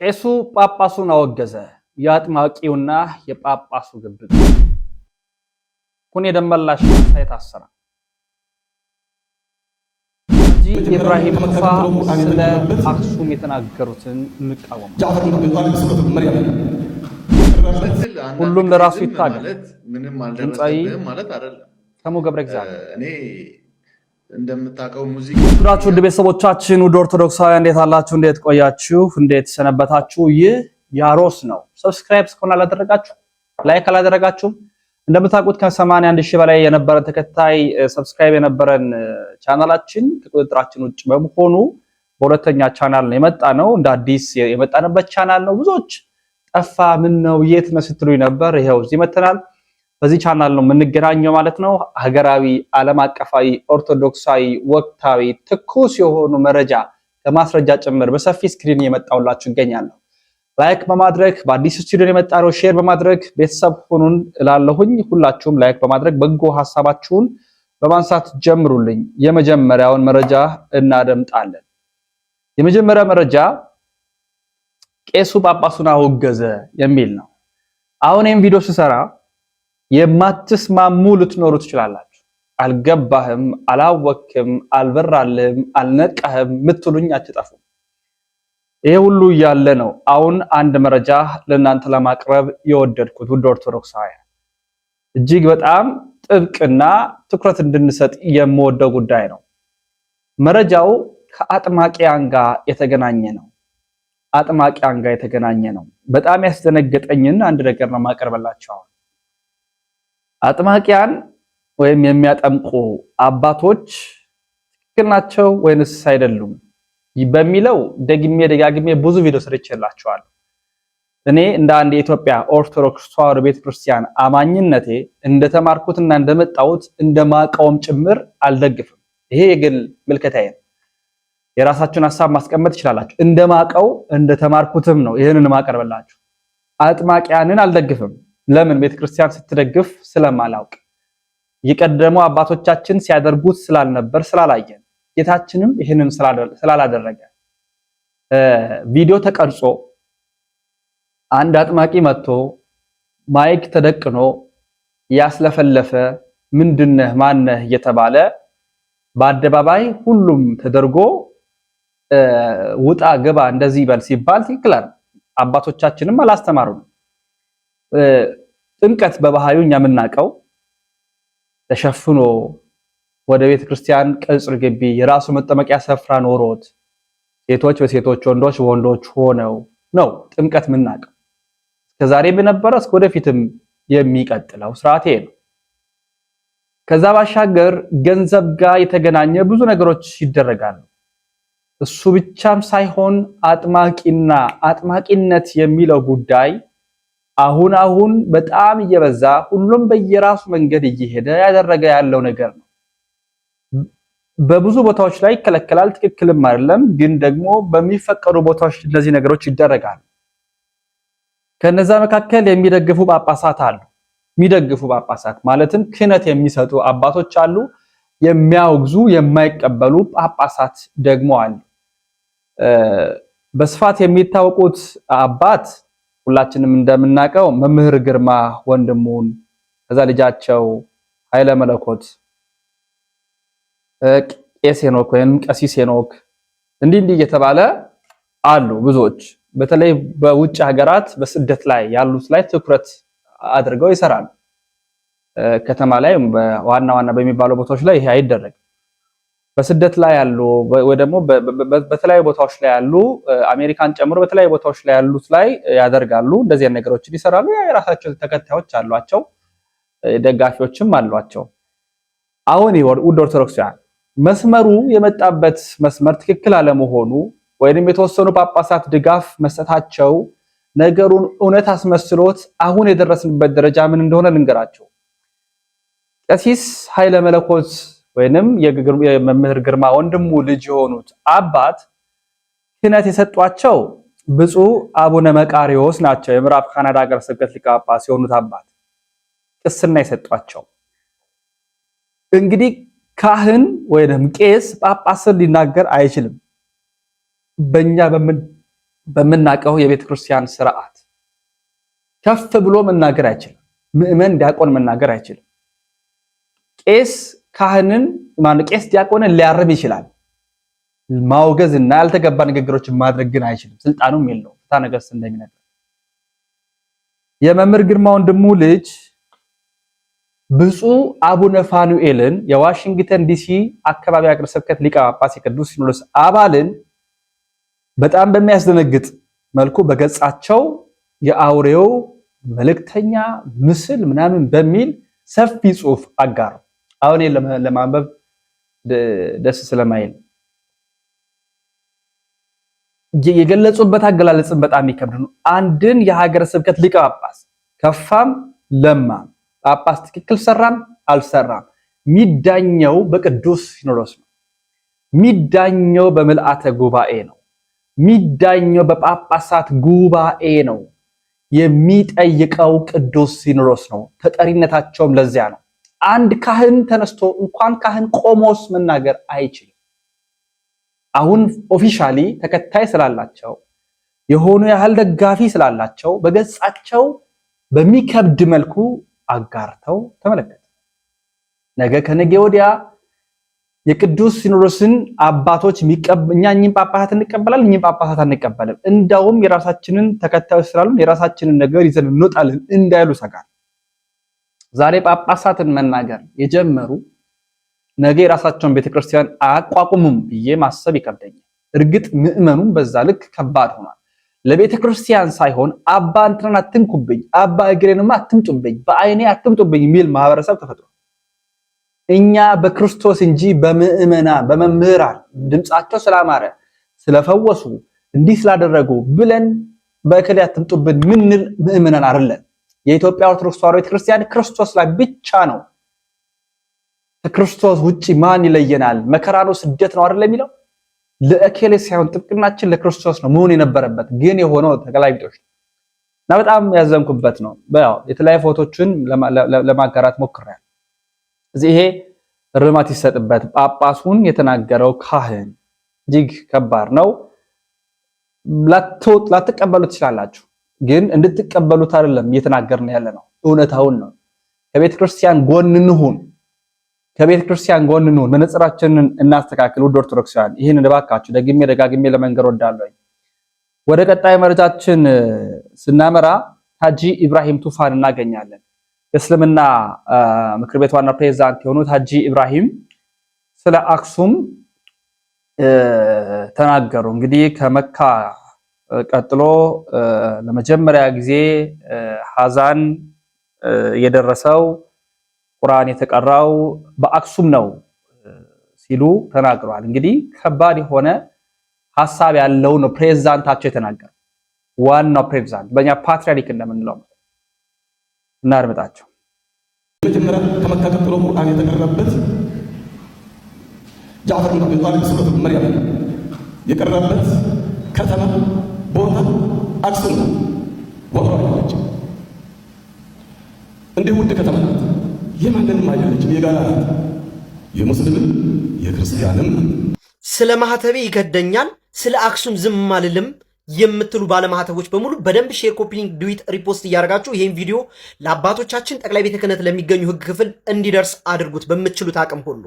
ቄሱ ጳጳሱን አወገዘ። የአጥማቂውና የጳጳሱ ግብግብ። ኩን የደመላሽ ሳይታሰራ ኢብራሂም ሙሳ ስለ አክሱም የተናገሩትን እንቃወም። ሁሉም ለራሱ ይታገል። ድምፃዊ ተሙ ገብረ እግዚአብሔር። እንደምታውቀው ሙዚቃ ሁላችሁ ውድ ቤተሰቦቻችን ውድ ኦርቶዶክሳውያን እንዴት አላችሁ? እንዴት ቆያችሁ? እንዴት ሰነበታችሁ? ይህ ያሮስ ነው። ሰብስክራይብ እስከሆነ አላደረጋችሁ፣ ላይክ አላደረጋችሁም። እንደምታውቁት ከ81 ሺህ በላይ የነበረ ተከታይ ሰብስክራይብ የነበረን ቻናላችን ከቁጥጥራችን ውጭ በመሆኑ በሁለተኛ ቻናል ነው የመጣ ነው። እንደ አዲስ የመጣንበት ቻናል ነው። ብዙዎች ጠፋ ምን ነው የት ነው ስትሉኝ ነበር። ይሄው እዚህ መተናል። በዚህ ቻናል ነው የምንገናኘው ማለት ነው። ሀገራዊ፣ ዓለም አቀፋዊ፣ ኦርቶዶክሳዊ፣ ወቅታዊ ትኩስ የሆኑ መረጃ ከማስረጃ ጭምር በሰፊ ስክሪን የመጣውላችሁ ይገኛለሁ። ላይክ በማድረግ በአዲስ ስቱዲዮ የመጣው ሼር በማድረግ ቤተሰብ ሁኑን እላለሁኝ። ሁላችሁም ላይክ በማድረግ በጎ ሐሳባችሁን በማንሳት ጀምሩልኝ። የመጀመሪያውን መረጃ እናደምጣለን። የመጀመሪያ መረጃ ቄሱ ጳጳሱን አወገዘ የሚል ነው። አሁን ይሄን ቪዲዮ ስሰራ የማትስማሙ ልትኖሩ ትችላላችሁ። አልገባህም፣ አላወቅም፣ አልበራልህም፣ አልነቃህም ምትሉኝ አትጠፉም። ይሄ ሁሉ እያለ ነው አሁን አንድ መረጃ ለእናንተ ለማቅረብ የወደድኩት። ውድ ኦርቶዶክሳውያን እጅግ በጣም ጥብቅና ትኩረት እንድንሰጥ የምወደው ጉዳይ ነው። መረጃው ከአጥማቂያን ጋር የተገናኘ ነው። አጥማቂያን ጋር የተገናኘ ነው። በጣም ያስደነገጠኝን አንድ ነገር ነው ማቀርበላችሁ። አጥማቂያን ወይም የሚያጠምቁ አባቶች ትክክል ናቸው ወይንስ አይደሉም በሚለው ደጋግሜ ብዙ ቪዲዮ ሰርቼላችኋለሁ። እኔ እንደ አንድ የኢትዮጵያ ኦርቶዶክስ ተዋሕዶ ቤተክርስቲያን አማኝነቴ እንደተማርኩትና እንደመጣሁት እንደማቃወም ጭምር አልደግፍም። ይሄ የግል ምልከታዬ ነው። የራሳችሁን ሐሳብ ማስቀመጥ ትችላላችሁ። እንደማቀው እንደተማርኩትም ነው ይሄንን ማቀርበላችሁ። አጥማቂያንን አልደግፍም። ለምን? ቤተክርስቲያን ስትደግፍ ስለማላውቅ፣ የቀደሙ አባቶቻችን ሲያደርጉት ስላልነበር ስላላየን፣ ጌታችንም ይሄንን ስላላደረገ ቪዲዮ ተቀርጾ አንድ አጥማቂ መጥቶ ማይክ ተደቅኖ ያስለፈለፈ ምንድነህ ማነህ እየተባለ በአደባባይ ሁሉም ተደርጎ ውጣ ግባ እንደዚህ በል ሲባል ትክክል አይደል። አባቶቻችንም አላስተማሩንም። ጥምቀት በባህሪው እኛ የምናውቀው ተሸፍኖ ወደ ቤተ ክርስቲያን ቅጽር ግቢ የራሱ መጠመቂያ ስፍራ ኖሮት ሴቶች በሴቶች ወንዶች በወንዶች ሆነው ነው ጥምቀት የምናውቀው። እስከዛሬም የነበረ እስከ ወደፊትም የሚቀጥለው ስርዓት ነው። ከዛ ባሻገር ገንዘብ ጋር የተገናኘ ብዙ ነገሮች ይደረጋሉ። እሱ ብቻም ሳይሆን አጥማቂና አጥማቂነት የሚለው ጉዳይ አሁን በጣም እየበዛ ሁሉም በየራሱ መንገድ እየሄደ ያደረገ ያለው ነገር ነው። በብዙ ቦታዎች ላይ ይከለከላል፣ ትክክልም አይደለም። ግን ደግሞ በሚፈቀዱ ቦታዎች እነዚህ ነገሮች ይደረጋሉ። ከነዛ መካከል የሚደግፉ ጳጳሳት አሉ። የሚደግፉ ጳጳሳት ማለትም ክህነት የሚሰጡ አባቶች አሉ። የሚያወግዙ የማይቀበሉ ጳጳሳት ደግሞ አሉ። በስፋት የሚታወቁት አባት ሁላችንም እንደምናውቀው መምህር ግርማ ወንድሙን ከዛ ልጃቸው ኃይለ መለኮት ቄስ ሄኖክ ወይም ቀሲስ ሄኖክ እንዲህ እየተባለ አሉ። ብዙዎች በተለይ በውጭ ሀገራት በስደት ላይ ያሉት ላይ ትኩረት አድርገው ይሰራሉ። ከተማ ላይ በዋና በሚባሉ ቦታዎች ላይ ይሄ አይደረግም። በስደት ላይ ያሉ ወይ ደግሞ በተለያዩ ቦታዎች ላይ ያሉ አሜሪካን ጨምሮ በተለያዩ ቦታዎች ላይ ያሉት ላይ ያደርጋሉ። እንደዚህ አይነት ነገሮችን ይሰራሉ። የራሳቸው ተከታዮች አሏቸው፣ ደጋፊዎችም አሏቸው። አሁን ውድ ኦርቶዶክሳውያን መስመሩ የመጣበት መስመር ትክክል አለመሆኑ ወይንም የተወሰኑ ጳጳሳት ድጋፍ መስጠታቸው ነገሩን እውነት አስመስሎት አሁን የደረስንበት ደረጃ ምን እንደሆነ ልንገራቸው። ቀሲስ ኃይለ መለኮት ወይንም የመምህር ግርማ ወንድሙ ልጅ የሆኑት አባት ክህነት የሰጧቸው ብፁዕ አቡነ መቃሪዎስ ናቸው። የምዕራብ ካናዳ ሀገረ ስብከት ሊቀ ጳጳስ የሆኑት አባት ቅስና የሰጧቸው። እንግዲህ ካህን ወይንም ቄስ ጳጳስን ሊናገር አይችልም። በእኛ በምናቀው የቤተ ክርስቲያን ስርዓት ከፍ ብሎ መናገር አይችልም። ምእመን ዲያቆን መናገር አይችልም። ቄስ ካህንን ቄስ ዲያቆንን ሊያርም ይችላል። ማውገዝ እና ያልተገባ ንግግሮችን ማድረግ ግን አይችልም። ስልጣኑም የለውም። ፍትሐ ነገሥት እንደሚነግር የመምህር ግርማ ወንድሙ ልጅ ብፁዕ አቡነ ፋኑኤልን የዋሽንግተን ዲሲ አካባቢ ሀገረ ስብከት ሊቀ ጳጳስ የቅዱስ ሲኖዶስ አባልን በጣም በሚያስደነግጥ መልኩ በገጻቸው የአውሬው መልእክተኛ ምስል ምናምን በሚል ሰፊ ጽሑፍ አጋሩ። አሁን ለማንበብ ደስ ስለማይል የገለጹበት አገላለጽን በጣም ይከብድ ነው። አንድን የሀገረ ስብከት ሊቀ ጳጳስ ከፋም ለማም ጳጳስ ትክክል ሰራም አልሰራም ሚዳኘው በቅዱስ ሲኖዶስ ነው። ሚዳኘው በምልአተ ጉባኤ ነው። ሚዳኘው በጳጳሳት ጉባኤ ነው። የሚጠይቀው ቅዱስ ሲኖዶስ ነው። ተጠሪነታቸውም ለዚያ ነው። አንድ ካህን ተነስቶ እንኳን ካህን ቆሞስ መናገር አይችልም። አሁን ኦፊሻሊ ተከታይ ስላላቸው የሆኑ ያህል ደጋፊ ስላላቸው በገጻቸው በሚከብድ መልኩ አጋርተው ተመለከተ። ነገ ከነገ ወዲያ የቅዱስ ሲኖዶስን አባቶች እኛኝም ጳጳሳት እንቀበላለን፣ እኛም ጳጳሳት አንቀበልም፣ እንዳውም የራሳችንን ተከታዮች ስላሉን የራሳችንን ነገር ይዘን እንወጣለን እንዳይሉ ሰጋል። ዛሬ ጳጳሳትን መናገር የጀመሩ ነገ የራሳቸውን ቤተክርስቲያን አያቋቁሙም ብዬ ማሰብ ይከብደኛል። እርግጥ ምእመኑም በዛ ልክ ከባድ ሆኗል። ለቤተክርስቲያን ሳይሆን አባ እንትናን አትንኩብኝ፣ አባ እግሬንማ አትምጡብኝ፣ በአይኔ አትምጡብኝ የሚል ማህበረሰብ ተፈጥሯል። እኛ በክርስቶስ እንጂ በምእመናን በመምህራን ድምጻቸው ስላማረ ስለፈወሱ እንዲህ ስላደረጉ ብለን በእከሌ አትምጡብን ምንል ምእመናን አይደለን። የኢትዮጵያ ኦርቶዶክስ ተዋሕዶ ቤተክርስቲያን ክርስቶስ ላይ ብቻ ነው። ከክርስቶስ ውጪ ማን ይለየናል? መከራ ነው ስደት ነው አይደል የሚለው ለእከሌ ሳይሆን ጥብቅናችን ለክርስቶስ ነው መሆን የነበረበት። ግን የሆነው ተገላቢጦሽ እና በጣም ያዘንኩበት ነው። ያው የተለያዩ ፎቶችን ለማጋራት ሞክሬያለሁ። እዚህ ይሄ ርማት ይሰጥበት። ጳጳሱን የተናገረው ካህን እጅግ ከባድ ነው። ላትቀበሉት ትችላላችሁ፣ ግን እንድትቀበሉት አይደለም እየተናገርን ያለ ነው። እውነታውን ነው። ከቤተ ክርስቲያን ጎን እንሁን፣ ከቤተ ክርስቲያን ጎን እንሁን። መነጽራችንን እናስተካክል። ውድ ኦርቶዶክሳውያን ይህን እባካችሁ ደጋግሜ ለመንገር ወዳለሁ። ወደ ቀጣይ መረጃችን ስናመራ ሀጂ ኢብራሂም ቱፋን እናገኛለን። የእስልምና ምክር ቤት ዋና ፕሬዝዳንት የሆኑት ሀጂ ኢብራሂም ስለ አክሱም ተናገሩ። እንግዲህ ከመካ ቀጥሎ ለመጀመሪያ ጊዜ ሐዘን የደረሰው ቁርአን የተቀራው በአክሱም ነው ሲሉ ተናግረዋል። እንግዲህ ከባድ የሆነ ሐሳብ ያለው ነው ፕሬዝዳንታቸው የተናገረው። ዋናው ፕሬዝዳንት በእኛ ፓትርያርክ እንደምንለው እናርምጣቸው። መጀመሪያ ከመካ ቀጥሎ ቁርአን የተቀረበት ጃዕፈር ብን አቢ ጣሊብ ሱረቱ መርየም የቀረበት ከተማ ቦታ አክሱም ነው። ወራዎች እንዲህ ውድ ከተማ ናት። የማንንም አይደለችም፣ የጋራ ናት። የሙስሊምም የክርስቲያንም። ስለ ማህተቤ ይገደኛል፣ ስለ አክሱም ዝም አልልም የምትሉ ባለማህተቦች በሙሉ በደንብ ሼር፣ ኮፒ ሊንክ፣ ዱዊት፣ ሪፖስት እያደረጋችሁ ይህን ቪዲዮ ለአባቶቻችን ጠቅላይ ቤተ ክህነት ለሚገኙ ህግ ክፍል እንዲደርስ አድርጉት በምትችሉት አቅም ሁሉ።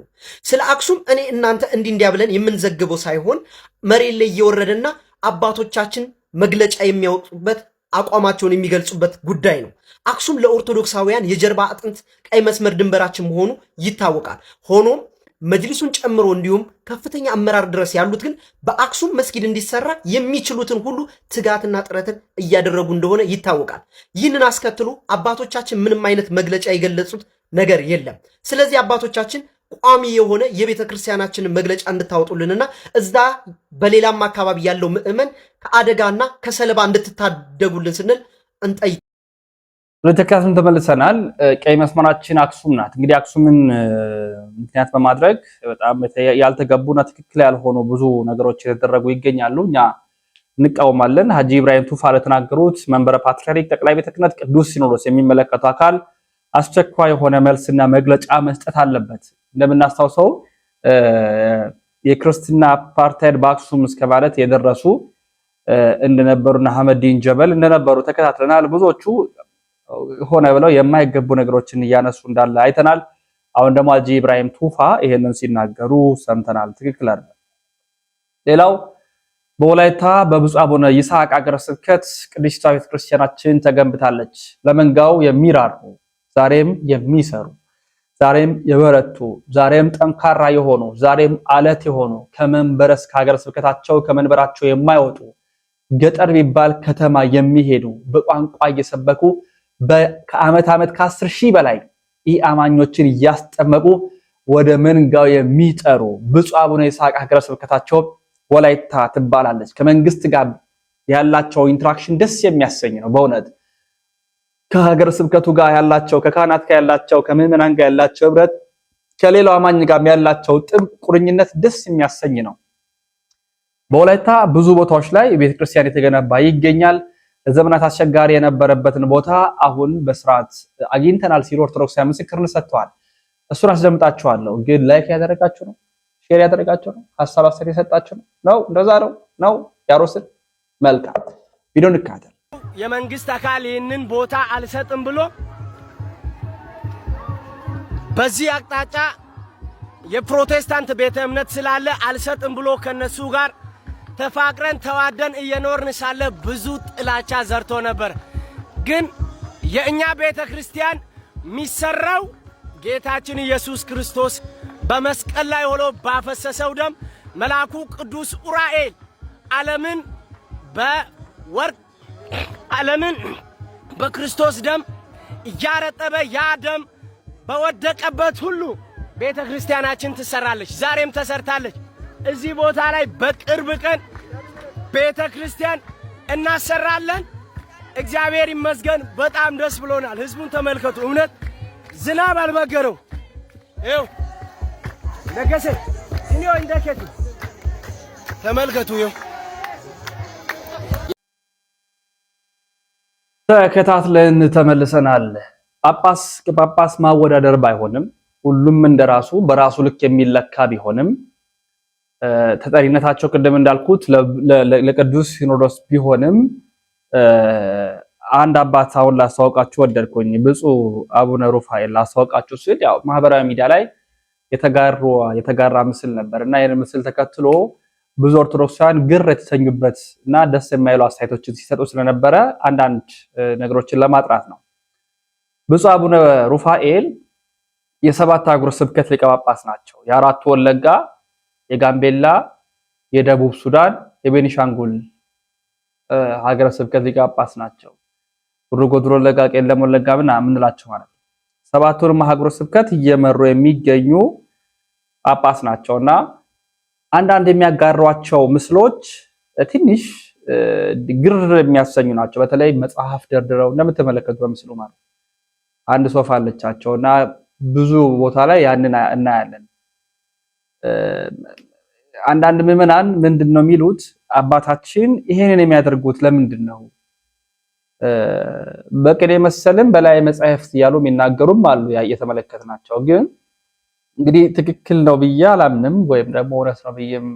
ስለ አክሱም እኔ እናንተ እንዲህ ብለን የምንዘግበው ሳይሆን መሬት ላይ እየወረደና አባቶቻችን መግለጫ የሚያወጡበት አቋማቸውን የሚገልጹበት ጉዳይ ነው። አክሱም ለኦርቶዶክሳውያን የጀርባ አጥንት፣ ቀይ መስመር ድንበራችን መሆኑ ይታወቃል። ሆኖም መጅሊሱን ጨምሮ እንዲሁም ከፍተኛ አመራር ድረስ ያሉት ግን በአክሱም መስጊድ እንዲሰራ የሚችሉትን ሁሉ ትጋትና ጥረትን እያደረጉ እንደሆነ ይታወቃል። ይህንን አስከትሎ አባቶቻችን ምንም አይነት መግለጫ የገለጹት ነገር የለም። ስለዚህ አባቶቻችን ቋሚ የሆነ የቤተ ክርስቲያናችንን መግለጫ እንድታወጡልንና እዛ በሌላም አካባቢ ያለው ምዕመን ከአደጋና ከሰለባ እንድትታደጉልን ስንል እንጠይቅ። ለተካስም ተመልሰናል። ቀይ መስመራችን አክሱም ናት። እንግዲህ አክሱምን ምክንያት በማድረግ በጣም ያልተገቡና ትክክል ያልሆኑ ብዙ ነገሮች የተደረጉ ይገኛሉ። እኛ እንቃወማለን። ሀጂ ኢብራሂም ቱፋ ለተናገሩት መንበረ ፓትርያርክ ጠቅላይ ቤተ ክህነት ቅዱስ ሲኖዶስ የሚመለከቱ አካል አስቸኳይ የሆነ መልስና መግለጫ መስጠት አለበት። እንደምናስታውሰው የክርስትና አፓርታይድ በአክሱም እስከ ማለት የደረሱ እንደነበሩና አህመዲን ጀበል እንደነበሩ ተከታትለናል። ብዙዎቹ ሆነ ብለው የማይገቡ ነገሮችን እያነሱ እንዳለ አይተናል። አሁን ደግሞ ሀጂ ኢብራሂም ቱፋ ይሄንን ሲናገሩ ሰምተናል። ትክክል አይደለም። ሌላው በወላይታ በብፁዕ አቡነ ይስሐቅ ሀገረ ስብከት ቅድስት ቤተክርስቲያናችን ተገንብታለች። ለመንጋው የሚራሩ ዛሬም የሚሰሩ ዛሬም የበረቱ ዛሬም ጠንካራ የሆኑ ዛሬም አለት የሆኑ ከመንበረ እስከ ሀገረ ስብከታቸው ከመንበራቸው የማይወጡ ገጠር ቢባል ከተማ የሚሄዱ በቋንቋ እየሰበኩ ከዓመት ዓመት ከ10 ሺህ በላይ ኢአማኞችን እያስጠመቁ ወደ መንጋው የሚጠሩ ብፁዕ አቡነ ይስሐቅ ሀገረ ስብከታቸው ወላይታ ትባላለች። ከመንግስት ጋር ያላቸው ኢንተራክሽን ደስ የሚያሰኝ ነው። በእውነት ከሀገረ ስብከቱ ጋር ያላቸው ከካህናት ጋር ያላቸው ከምዕመናን ጋር ያላቸው ህብረት ከሌላው አማኝ ጋር ያላቸው ጥብቅ ቁርኝነት ደስ የሚያሰኝ ነው። በወላይታ ብዙ ቦታዎች ላይ ቤተክርስቲያን የተገነባ ይገኛል። ለዘመናት አስቸጋሪ የነበረበትን ቦታ አሁን በስርዓት አግኝተናል ሲሉ ኦርቶዶክሳውያን ምስክርነት ሰጥተዋል። እሱን አስደምጣችኋለሁ። ግን ላይክ ያደረጋችሁ ነው፣ ሼር ያደረጋችሁ ነው፣ ሐሳብ አስተያየት የሰጣችሁ ነው። እንደዛ ነው ያሮስን መልካም ቪዲዮ እንካተል። የመንግስት አካል ይህንን ቦታ አልሰጥም ብሎ በዚህ አቅጣጫ የፕሮቴስታንት ቤተ እምነት ስላለ አልሰጥም ብሎ ከነሱ ጋር ተፋቅረን ተዋደን እየኖርን ሳለ ብዙ ጥላቻ ዘርቶ ነበር። ግን የእኛ ቤተ ክርስቲያን የሚሰራው ጌታችን ኢየሱስ ክርስቶስ በመስቀል ላይ ሆኖ ባፈሰሰው ደም መልአኩ ቅዱስ ኡራኤል ዓለምን በክርስቶስ ደም እያረጠበ ያ ደም በወደቀበት ሁሉ ቤተ ክርስቲያናችን ትሰራለች። ዛሬም ተሰርታለች። እዚህ ቦታ ላይ በቅርብ ቀን ቤተ ክርስቲያን እናሰራለን። እግዚአብሔር ይመስገን። በጣም ደስ ብሎናል። ህዝቡን ተመልከቱ። እውነት ዝናብ አልበገረው። ይኸው ነገሰ ሲኒዮ እንደከቱ ተመልከቱ። ይኸው ተከታትለን ተመልሰናል። ጳጳስ ማወዳደር ባይሆንም ሁሉም እንደራሱ በራሱ ልክ የሚለካ ቢሆንም ተጠሪነታቸው ቅድም እንዳልኩት ለቅዱስ ሲኖዶስ ቢሆንም አንድ አባት አሁን ላስተዋውቃችሁ ወደድኩኝ። ብፁዕ አቡነ ሩፋኤል ላስተዋውቃችሁ ሲል ያው ማህበራዊ ሚዲያ ላይ የተጋራ ምስል ነበርና ይሄን ምስል ተከትሎ ብዙ ኦርቶዶክሳውያን ግር የተሰኙበት እና ደስ የማይሉ አስተያየቶችን ሲሰጡ ስለነበረ አንዳንድ ነገሮችን ለማጥራት ነው። ብፁዕ አቡነ ሩፋኤል የሰባት አህጉረ ስብከት ሊቀ ጳጳስ ናቸው። የአራቱ ወለጋ፣ የጋምቤላ፣ የደቡብ ሱዳን፣ የቤኒሻንጉል ሀገረ ስብከት ሊቀ ጳጳስ ናቸው። ጉርጎድሮ ወለጋ፣ ቄለም ወለጋ ምናምን እንላቸው ማለት ነው። ሰባቱንም ሀገረ ስብከት እየመሩ የሚገኙ ጳጳስ ናቸውና አንዳንድ የሚያጋሯቸው ምስሎች ትንሽ ግር የሚያሰኙ ናቸው። በተለይ መጽሐፍ ደርድረው እንደምትመለከቱ በምስሉ ማለት አንድ ሶፋ አለቻቸውና ብዙ ቦታ ላይ ያንን እናያለን። አንዳንድ ምዕመናን ምንድነው የሚሉት? አባታችን ይሄንን የሚያደርጉት ለምንድን ነው? በቅኔ መሰልም በላይ መጻሕፍት እያሉ የሚናገሩም አሉ የተመለከትናቸው። ግን እንግዲህ ትክክል ነው ብዬ አላምንም፣ ወይም ደግሞ እውነት ነው ብዬም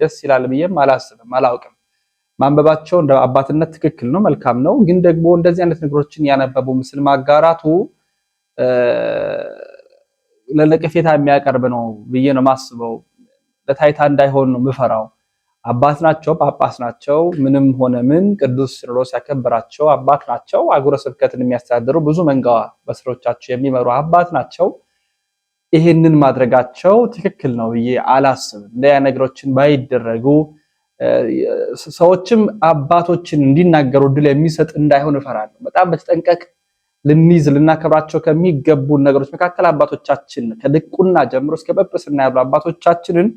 ደስ ይላል ብዬም አላስብም፣ አላውቅም። ማንበባቸው እንደ አባትነት ትክክል ነው፣ መልካም ነው። ግን ደግሞ እንደዚህ አይነት ነገሮችን ያነበቡ ምስል ማጋራቱ ለነቀፌታ የሚያቀርብ ነው ብዬ ነው ማስበው። ለታይታ እንዳይሆን ነው ምፈራው። አባት ናቸው፣ ጳጳስ ናቸው። ምንም ሆነ ምን ቅዱስ ሲኖዶስ ያከበራቸው አባት ናቸው። አህጉረ ስብከትን የሚያስተዳድሩ ብዙ መንጋ በስሮቻቸው የሚመሩ አባት ናቸው። ይሄንን ማድረጋቸው ትክክል ነው ብዬ አላስብም። እንደያ ነገሮችን ባይደረጉ ሰዎችም አባቶችን እንዲናገሩ ድል የሚሰጥ እንዳይሆን እፈራለሁ። በጣም በተጠንቀቅ ልንይዝ ልናከብራቸው ከሚገቡ ነገሮች መካከል አባቶቻችን ከድቁና ጀምሮ እስከ ጵጵስና ያሉ አባቶቻችንን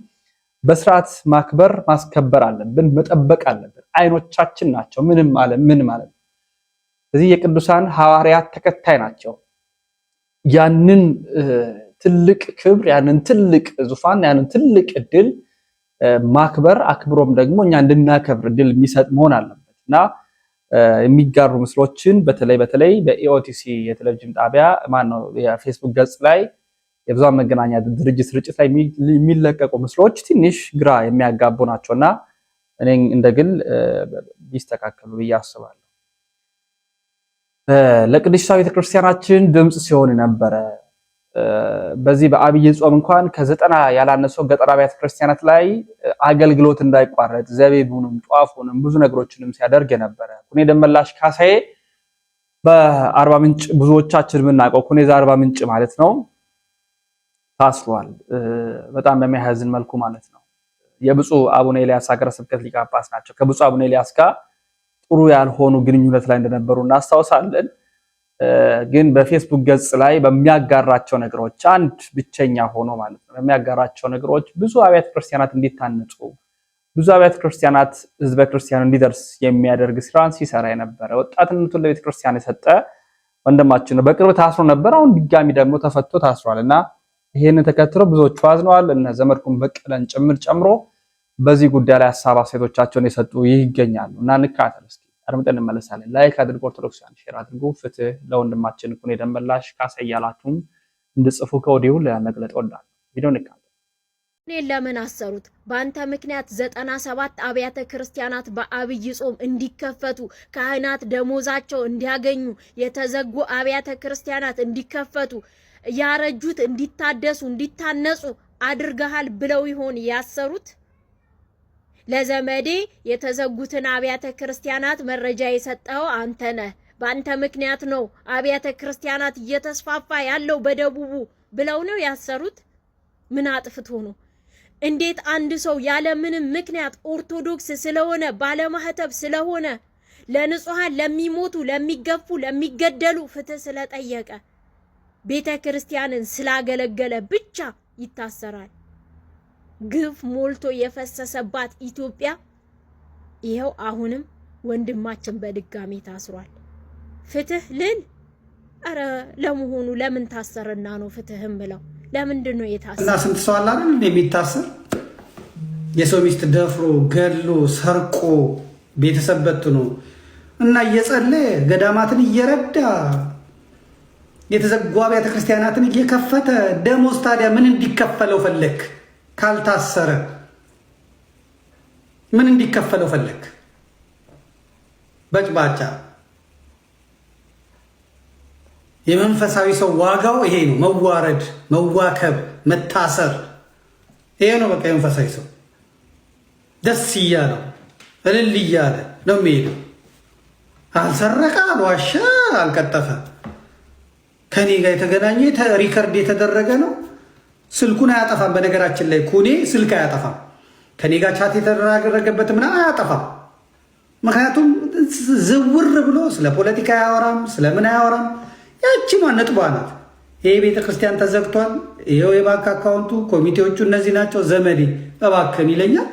በስርዓት ማክበር ማስከበር አለብን፣ መጠበቅ አለብን። አይኖቻችን ናቸው። ምን ማለት ነው? ስለዚህ የቅዱሳን ሐዋርያት ተከታይ ናቸው። ያንን ትልቅ ክብር፣ ያንን ትልቅ ዙፋን፣ ያንን ትልቅ እድል ማክበር አክብሮም ደግሞ እኛ እንድናከብር እድል የሚሰጥ መሆን አለበትና የሚጋሩ ምስሎችን በተለይ በኢኦቲሲ የቴሌቪዥን ጣቢያ ማነው የፌስቡክ ገጽ ላይ የብዙሃን መገናኛ ድርጅት ስርጭት ላይ የሚለቀቁ ምስሎች ትንሽ ግራ የሚያጋቡ ናቸውና እኔ እንደግል ቢስተካከሉ ብዬ አስባለሁ። ለቅድስት ቤተክርስቲያናችን ድምጽ ሲሆን ነበረ። በዚህ በአብይ ጾም እንኳን ከ90 ያላነሰው ገጠር አብያተ ክርስቲያናት ላይ አገልግሎት እንዳይቋረጥ ዘቢቡንም ጧፉንም ብዙ ነገሮችንም ሲያደርግ የነበረ ኩኔ ደመላሽ ካሳዬ በአርባ ምንጭ ብዙዎቻችን የምናውቀው ኩኔ አርባ ምንጭ ማለት ነው ታስሯል። በጣም በሚያሳዝን መልኩ ማለት ነው። የብፁዕ አቡነ ኤልያስ ሀገረ ስብከት ሊቀ ጳጳስ ናቸው። ከብፁዕ አቡነ ኤልያስ ጋር ጥሩ ያልሆኑ ግንኙነት ላይ እንደነበሩ እናስታውሳለን። ግን በፌስቡክ ገጽ ላይ በሚያጋራቸው ነገሮች አንድ ብቸኛ ሆኖ ማለት ነው በሚያጋራቸው ነገሮች ብዙ አብያተ ክርስቲያናት እንዲታነጹ ብዙ አብያተ ክርስቲያናት ህዝበ ክርስቲያን እንዲደርስ የሚያደርግ ስራን ሲሰራ የነበረ ወጣትነቱን ለቤተ ክርስቲያን የሰጠ ወንድማችን ነው። በቅርብ ታስሮ ነበር። አሁን ድጋሚ ደግሞ ተፈቶ ታስሯልና ይሄንን ተከትሎ ብዙዎቹ አዝነዋል። እነ ዘመድኩን በቀለን ጨምሮ በዚህ ጉዳይ ላይ ሐሳብ አስተያየቶቻቸውን የሰጡ ይገኛሉ እና እንካተል እስኪ አድምጠን እንመለሳለን። ላይክ አድርጉ፣ ኦርቶዶክሳውያን ሼር አድርጉ። ፍትህ ለወንድማችን ኩኔ ደመላሽ ካሳዬ ያላችሁም እንድጽፉ ከወዲሁ ለመግለጥ ወዳለሁ። ቪዲዮ እንካተል። እኔን ለምን አሰሩት? በአንተ ምክንያት 97 አብያተ ክርስቲያናት በአብይ ጾም እንዲከፈቱ፣ ካህናት ደሞዛቸው እንዲያገኙ፣ የተዘጉ አብያተ ክርስቲያናት እንዲከፈቱ፣ ያረጁት እንዲታደሱ እንዲታነጹ አድርገሃል ብለው ይሆን ያሰሩት? ለዘመዴ የተዘጉትን አብያተ ክርስቲያናት መረጃ የሰጠው አንተ ነህ፣ በአንተ ምክንያት ነው አብያተ ክርስቲያናት እየተስፋፋ ያለው በደቡቡ ብለው ነው ያሰሩት? ምን አጥፍቶ ነው? እንዴት አንድ ሰው ያለ ምንም ምክንያት ኦርቶዶክስ ስለሆነ ባለማህተብ ስለሆነ ለንጹሃን ለሚሞቱ ለሚገፉ ለሚገደሉ ፍትህ ስለጠየቀ ቤተ ክርስቲያንን ስላገለገለ ብቻ ይታሰራል? ግፍ ሞልቶ የፈሰሰባት ኢትዮጵያ ይሄው አሁንም ወንድማችን በድጋሚ ታስሯል። ፍትህ ልል አረ ለመሆኑ ለምን ታሰረና ነው ፍትህም ብለው ለምንድን ነው የታሰረ? እና ስንት ሰው አለ አይደል የሚታሰር የሰው ሚስት ደፍሮ ገሎ ሰርቆ ቤተሰብ በትኖ እና እየጸለየ ገዳማትን እየረዳ የተዘጉ አብያተ ክርስቲያናትን እየከፈተ ደሞዝ ታዲያ ምን እንዲከፈለው ፈለክ? ካልታሰረ ምን እንዲከፈለው ፈለክ? በጭባጫ የመንፈሳዊ ሰው ዋጋው ይሄ ነው። መዋረድ፣ መዋከብ፣ መታሰር ይሄ ነው። በቃ የመንፈሳዊ ሰው ደስ እያለው እልል እያለ ነው የሚሄደው። አልሰረቀ፣ አልዋሸ፣ አልቀጠፈ ከኔ ጋር የተገናኘ ሪከርድ የተደረገ ነው። ስልኩን አያጠፋም። በነገራችን ላይ ኩኔ ስልክ አያጠፋም። ከኔ ጋር ቻት የተደረገበት ምናምን አያጠፋም። ምክንያቱም ዝውር ብሎ ስለ ፖለቲካ አያወራም፣ ስለምን አያወራም። ያቺማ ነጥቧ ናት። ይሄ ቤተ ክርስቲያን ተዘግቷል፣ ይሄው የባንክ አካውንቱ ኮሚቴዎቹ እነዚህ ናቸው፣ ዘመዴ እባክህን ይለኛል።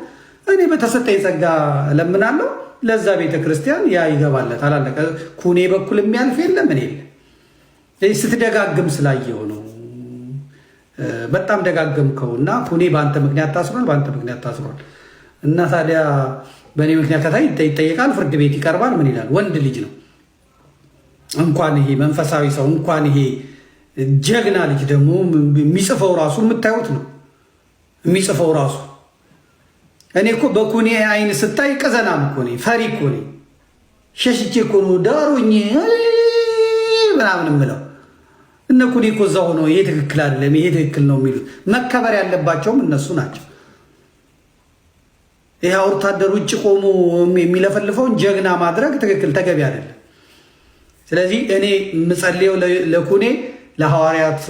እኔ በተሰጠኝ ጸጋ እለምናለሁ፣ ለዛ ቤተ ክርስቲያን ያ ይገባለታል። አለቀ። ኩኔ በኩል የሚያልፍ የለም። ምን የለ ስትደጋግም ስላየው ነው። በጣም ደጋገምከው እና ኩኔ በአንተ ምክንያት ታስሯል፣ በአንተ ምክንያት ታስሯል። እና ታዲያ በእኔ ምክንያት ከታይ ይጠየቃል፣ ፍርድ ቤት ይቀርባል። ምን ይላል? ወንድ ልጅ ነው። እንኳን ይሄ መንፈሳዊ ሰው እንኳን ይሄ ጀግና ልጅ ደግሞ የሚጽፈው ራሱ የምታዩት ነው። የሚጽፈው ራሱ እኔ እኮ በኩኔ አይን ስታይ ቀዘናም እኮ ነኝ፣ ፈሪ እኮ ነኝ። ሸሽቼ እኮ ነው ዳሩኝ ምናምን የምለው። እነ ኩኔ እኮ እዛ ሆኖ ይሄ ትክክል አይደለም ይሄ ትክክል ነው የሚሉት። መከበር ያለባቸውም እነሱ ናቸው። ይሄ ወታደር ውጭ ቆሞ የሚለፈልፈውን ጀግና ማድረግ ትክክል ተገቢ አይደለም። ስለዚህ እኔ የምጸልየው ለኩኔ ለሐዋርያት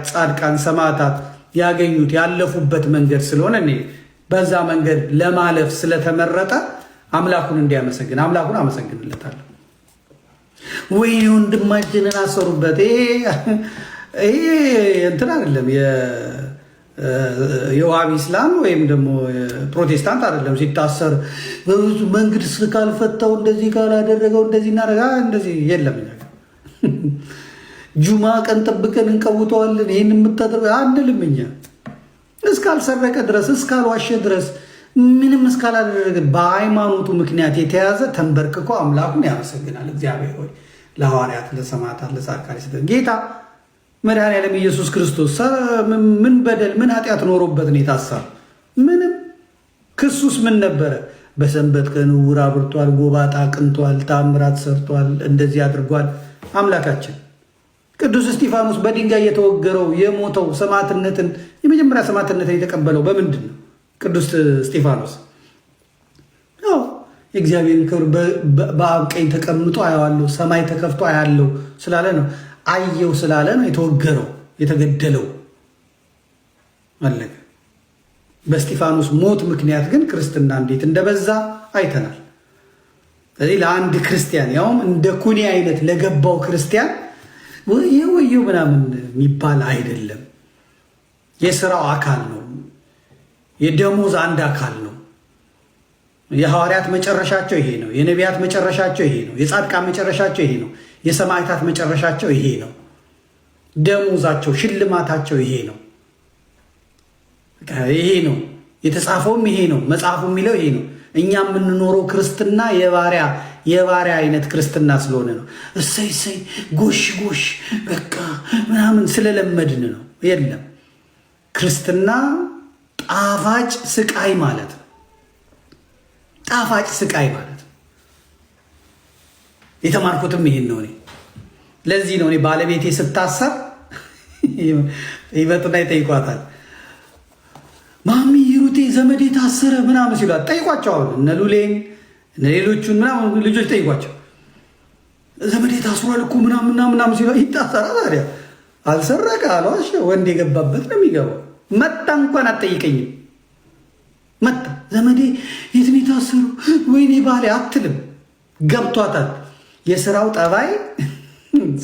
ጻድቃን ሰማዕታት ያገኙት ያለፉበት መንገድ ስለሆነ እኔ በዛ መንገድ ለማለፍ ስለተመረጠ አምላኩን እንዲያመሰግን አምላኩን አመሰግንለታለሁ። ወይ ወንድማችንን አሰሩበት። ይሄ እንትን አይደለም የዋሃቢ እስላም ወይም ደግሞ ፕሮቴስታንት አይደለም። ሲታሰር በብዙ መንገድ ካልፈታው እንደዚህ ካላደረገው እንደዚህ እናደርጋ እንደዚህ የለም። ጁማ ቀን ጠብቀን እንቀውጠዋለን። ይህን የምታደርገው አንልም። እኛ እስካልሰረቀ ድረስ እስካልዋሸ ድረስ ምንም እስካላደረገ በሃይማኖቱ ምክንያት የተያዘ ተንበርክኮ አምላኩን ያመሰግናል። እግዚአብሔር ሆይ ለሐዋርያት ለሰማዕታት ለጻድቃን ይስጥ። ጌታ መድኃኔዓለም ኢየሱስ ክርስቶስ ምን በደል ምን ኃጢአት ኖሮበት ነው የታሰረው? ምንም ክሱስ ምን ነበረ? በሰንበት ቀን ዕውር አብርቷል፣ ጎባጣ ቅንቷል፣ ታምራት ሰርቷል፣ እንደዚህ አድርጓል። አምላካችን ቅዱስ እስጢፋኖስ በድንጋይ የተወገረው የሞተው ሰማዕትነትን የመጀመሪያ ሰማዕትነትን የተቀበለው በምንድን ነው? ቅዱስ እስጢፋኖስ የእግዚአብሔርን ክብር በአብ ቀኝ ተቀምጦ አየዋለሁ፣ ሰማይ ተከፍቶ አያለው ስላለ ነው። አየው ስላለ ነው የተወገረው የተገደለው። አለቀ። በእስጢፋኖስ ሞት ምክንያት ግን ክርስትና እንዴት እንደበዛ አይተናል። ስለዚህ ለአንድ ክርስቲያን ያውም እንደ ኩኔ አይነት ለገባው ክርስቲያን ወየው ምናምን የሚባል አይደለም። የስራው አካል ነው። የደሞዝ አንድ አካል ነው። የሐዋርያት መጨረሻቸው ይሄ ነው። የነቢያት መጨረሻቸው ይሄ ነው። የጻድቃን መጨረሻቸው ይሄ ነው። የሰማዕታት መጨረሻቸው ይሄ ነው። ደሞዛቸው፣ ሽልማታቸው ይሄ ነው። ይሄ ነው የተጻፈውም ይሄ ነው። መጽሐፉ የሚለው ይሄ ነው። እኛ የምንኖረው ክርስትና የባሪያ አይነት ክርስትና ስለሆነ ነው። እሰይ እሰይ ጎሽ ጎሽ በቃ ምናምን ስለለመድን ነው። የለም ክርስትና ጣፋጭ ስቃይ ማለት ነው። ጣፋጭ ስቃይ ማለት ነው። የተማርኩትም ይሄን ነው። ለዚህ ነው እኔ ባለቤቴ ስታሰር ይመጡና ይጠይቋታል። ማሚ ሂሩቴ ዘመዴ ታሰረ ምናምን ሲሏት ጠይቋቸው። አሁን እነ ሉሌን እነ ሌሎቹን ምናምን ልጆች ጠይቋቸው። ዘመዴ ታስሯል እኮ ምናምን ሲሏት ይታሰራ ታዲያ አልሰረቀ አሏሽ ወንድ የገባበት ነው የሚገባው። መጣ እንኳን አትጠይቀኝም። መጣ ዘመዴ የት ነው የታሰሩ ወይኔ ባሌ አትልም። ገብቷታል። የስራው ጠባይ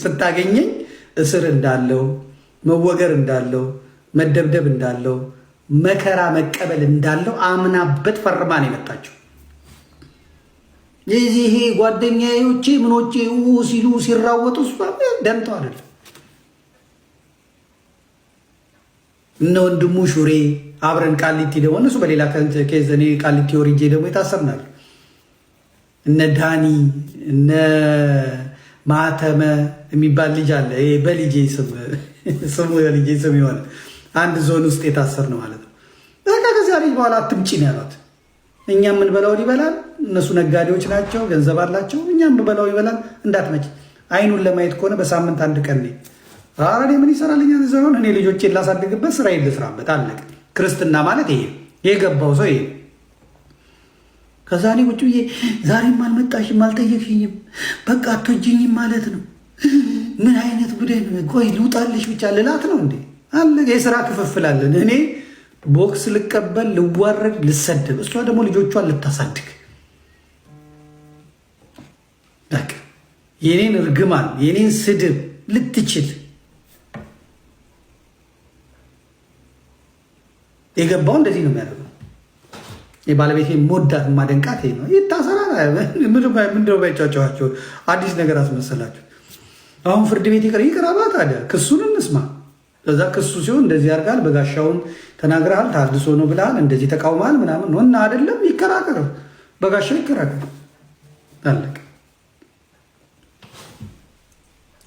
ስታገኘኝ እስር እንዳለው መወገር እንዳለው መደብደብ እንዳለው መከራ መቀበል እንዳለው አምናበት ፈርማ ነው የመጣችው። ይሄ ጓደኛዬ ምኖቼ ሲሉ ሲራወጡ እሷ ደምተው አይደለም። እነ ወንድሙ ሹሬ አብረን ቃሊቲ ደግሞ እነሱ በሌላ ኬዝ እኔ ቃሊቲ ወርጄ ደግሞ የታሰርናል። እነ ዳኒ እነ ማተመ የሚባል ልጅ አለ። በልጄ ስሙ የልጄ ስም የሆነ አንድ ዞን ውስጥ የታሰር ነው ማለት ነው። በቃ ከዚያ ልጅ በኋላ አትምጪ ነው ያሏት። እኛ የምንበላውን ይበላል፣ እነሱ ነጋዴዎች ናቸው፣ ገንዘብ አላቸው። እኛ የምንበላው ይበላል፣ እንዳትመጪ። አይኑን ለማየት ከሆነ በሳምንት አንድ ቀን ነኝ። አረ ምን ይሰራልኛ ዘሆን እኔ ልጆቼን ላሳድግበት ስራዬን ልስራበት። አለቀ። ክርስትና ማለት ይሄ የገባው ሰው ይሄ። ከዛ እኔ ቁጭ ብዬ ዛሬም አልመጣሽም አልጠየቅሽኝም፣ በቃ አትወጂኝም ማለት ነው። ምን አይነት ጉዳይ ነው? ቆይ ልውጣልሽ ብቻ ልላት ነው እንዴ? አለቀ። የስራ ክፍፍል አለን። እኔ ቦክስ ልቀበል፣ ልዋረድ፣ ልሰደብ፣ እሷ ደግሞ ልጆቿን ልታሳድግ። በቃ የኔን እርግማን የኔን ስድብ ልትችል የገባው እንደዚህ ነው የሚያደርገው። የባለቤቴ ሞዳት ማደንቃት ነው። ይታሰራል። ምንድነው ባይጫጫዋቸው አዲስ ነገር አስመሰላችሁ። አሁን ፍርድ ቤት ይቅረባ ታዲያ ክሱን እንስማ። ከዛ ክሱ ሲሆን እንደዚህ ያርጋል፣ በጋሻውን ተናግረሃል፣ ታድሶ ነው ብለሃል፣ እንደዚህ ተቃውመሃል ምናምን ነው እና አይደለም ይከራከር፣ በጋሻው ይከራከር። አለቀ።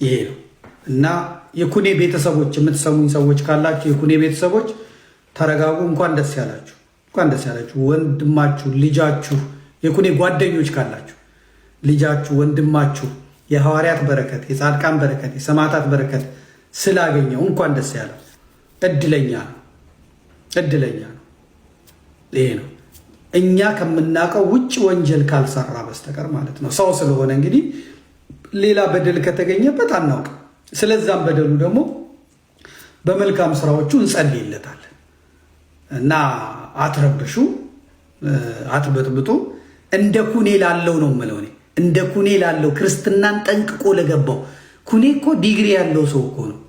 ይሄ ነው እና የኩኔ ቤተሰቦች የምትሰሙኝ ሰዎች ካላችሁ የኩኔ ቤተሰቦች ተረጋጉ። እንኳን ደስ ያላችሁ፣ እንኳን ደስ ያላችሁ። ወንድማችሁ ልጃችሁ የኩኔ ጓደኞች ካላችሁ ልጃችሁ ወንድማችሁ የሐዋርያት በረከት የጻድቃን በረከት የሰማዕታት በረከት ስላገኘው እንኳን ደስ ያለው። እድለኛ ነው፣ እድለኛ ነው። ይሄ ነው እኛ ከምናውቀው ውጭ ወንጀል ካልሰራ በስተቀር ማለት ነው። ሰው ስለሆነ እንግዲህ ሌላ በደል ከተገኘበት አናውቅም። ስለዛም በደሉ ደግሞ በመልካም ስራዎቹ እንጸልይለታለን እና አትረብሹ፣ አትበጥብጡ። እንደ ኩኔ ላለው ነው የምለው እኔ። እንደ ኩኔ ላለው ክርስትናን ጠንቅቆ ለገባው ኩኔ እኮ ዲግሪ ያለው ሰው እኮ ነው።